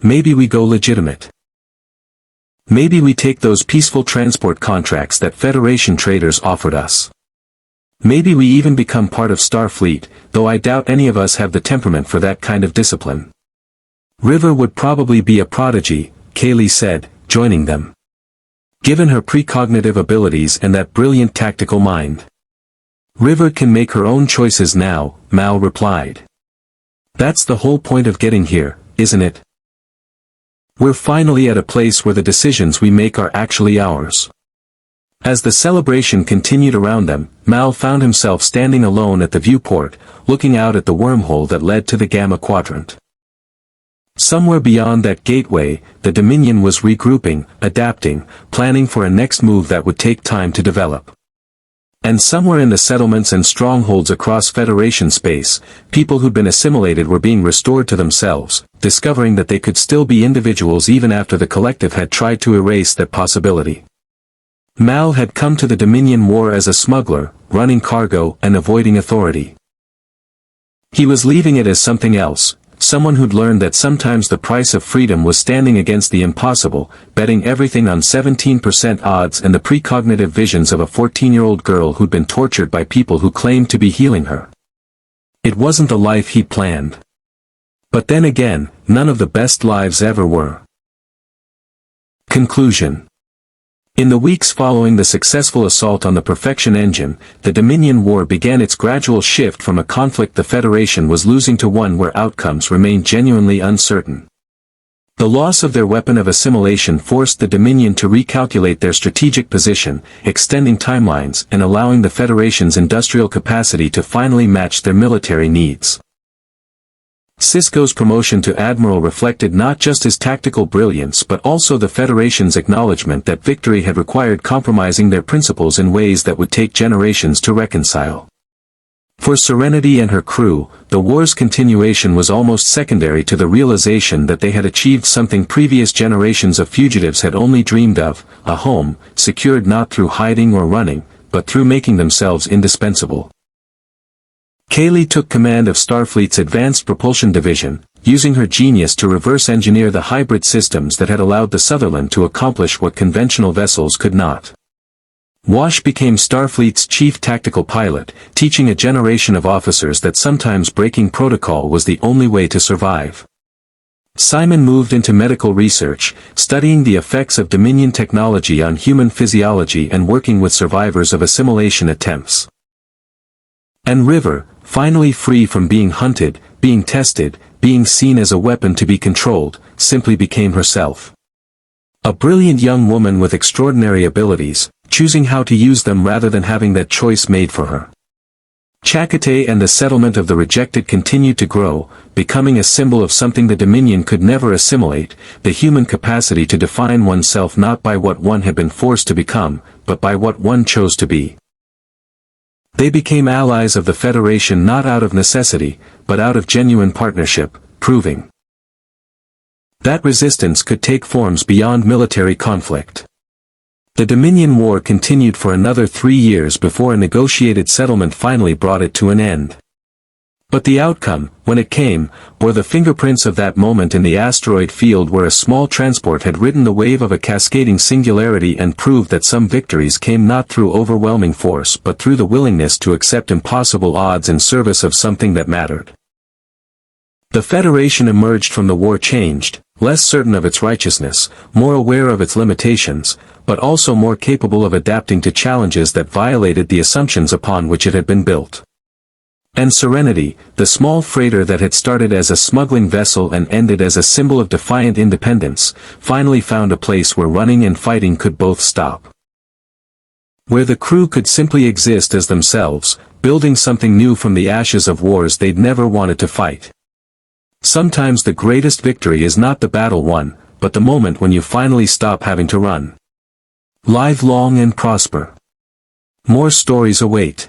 Maybe we go legitimate. Maybe we take those peaceful transport contracts that Federation traders offered us. Maybe we even become part of Starfleet, though I doubt any of us have the temperament for that kind of discipline. River would probably be a prodigy, Kaylee said, joining them. Given her precognitive abilities and that brilliant tactical mind. River can make her own choices now, Mal replied. That's the whole point of getting here, isn't it? We're finally at a place where the decisions we make are actually ours. As the celebration continued around them, Mal found himself standing alone at the viewport, looking out at the wormhole that led to the Gamma Quadrant. Somewhere beyond that gateway, the Dominion was regrouping, adapting, planning for a next move that would take time to develop. And somewhere in the settlements and strongholds across Federation space, people who'd been assimilated were being restored to themselves, discovering that they could still be individuals even after the collective had tried to erase that possibility. Mal had come to the Dominion War as a smuggler, running cargo and avoiding authority. He was leaving it as something else, someone who'd learned that sometimes the price of freedom was standing against the impossible, betting everything on 17% odds and the precognitive visions of a 14-year-old girl who'd been tortured by people who claimed to be healing her. It wasn't the life he'd planned. But then again, none of the best lives ever were. Conclusion. In the weeks following the successful assault on the Perfection engine, the Dominion War began its gradual shift from a conflict the Federation was losing to one where outcomes remained genuinely uncertain. The loss of their weapon of assimilation forced the Dominion to recalculate their strategic position, extending timelines and allowing the Federation's industrial capacity to finally match their military needs. Sisko's promotion to Admiral reflected not just his tactical brilliance but also the Federation's acknowledgement that victory had required compromising their principles in ways that would take generations to reconcile. For Serenity and her crew, the war's continuation was almost secondary to the realization that they had achieved something previous generations of fugitives had only dreamed of, a home, secured not through hiding or running, but through making themselves indispensable. Kaylee took command of Starfleet's Advanced Propulsion Division, using her genius to reverse engineer the hybrid systems that had allowed the Sutherland to accomplish what conventional vessels could not. Wash became Starfleet's chief tactical pilot, teaching a generation of officers that sometimes breaking protocol was the only way to survive. Simon moved into medical research, studying the effects of Dominion technology on human physiology and working with survivors of assimilation attempts. And River, finally free from being hunted, being tested, being seen as a weapon to be controlled, simply became herself. A brilliant young woman with extraordinary abilities, choosing how to use them rather than having that choice made for her. Chakotay and the settlement of the rejected continued to grow, becoming a symbol of something the Dominion could never assimilate, the human capacity to define oneself not by what one had been forced to become, but by what one chose to be. They became allies of the Federation not out of necessity, but out of genuine partnership, proving that resistance could take forms beyond military conflict. The Dominion War continued for another 3 years before a negotiated settlement finally brought it to an end. But the outcome, when it came, bore the fingerprints of that moment in the asteroid field where a small transport had ridden the wave of a cascading singularity and proved that some victories came not through overwhelming force but through the willingness to accept impossible odds in service of something that mattered. The Federation emerged from the war changed, less certain of its righteousness, more aware of its limitations, but also more capable of adapting to challenges that violated the assumptions upon which it had been built. And Serenity, the small freighter that had started as a smuggling vessel and ended as a symbol of defiant independence, finally found a place where running and fighting could both stop. Where the crew could simply exist as themselves, building something new from the ashes of wars they'd never wanted to fight. Sometimes the greatest victory is not the battle won, but the moment when you finally stop having to run. Live long and prosper. More stories await.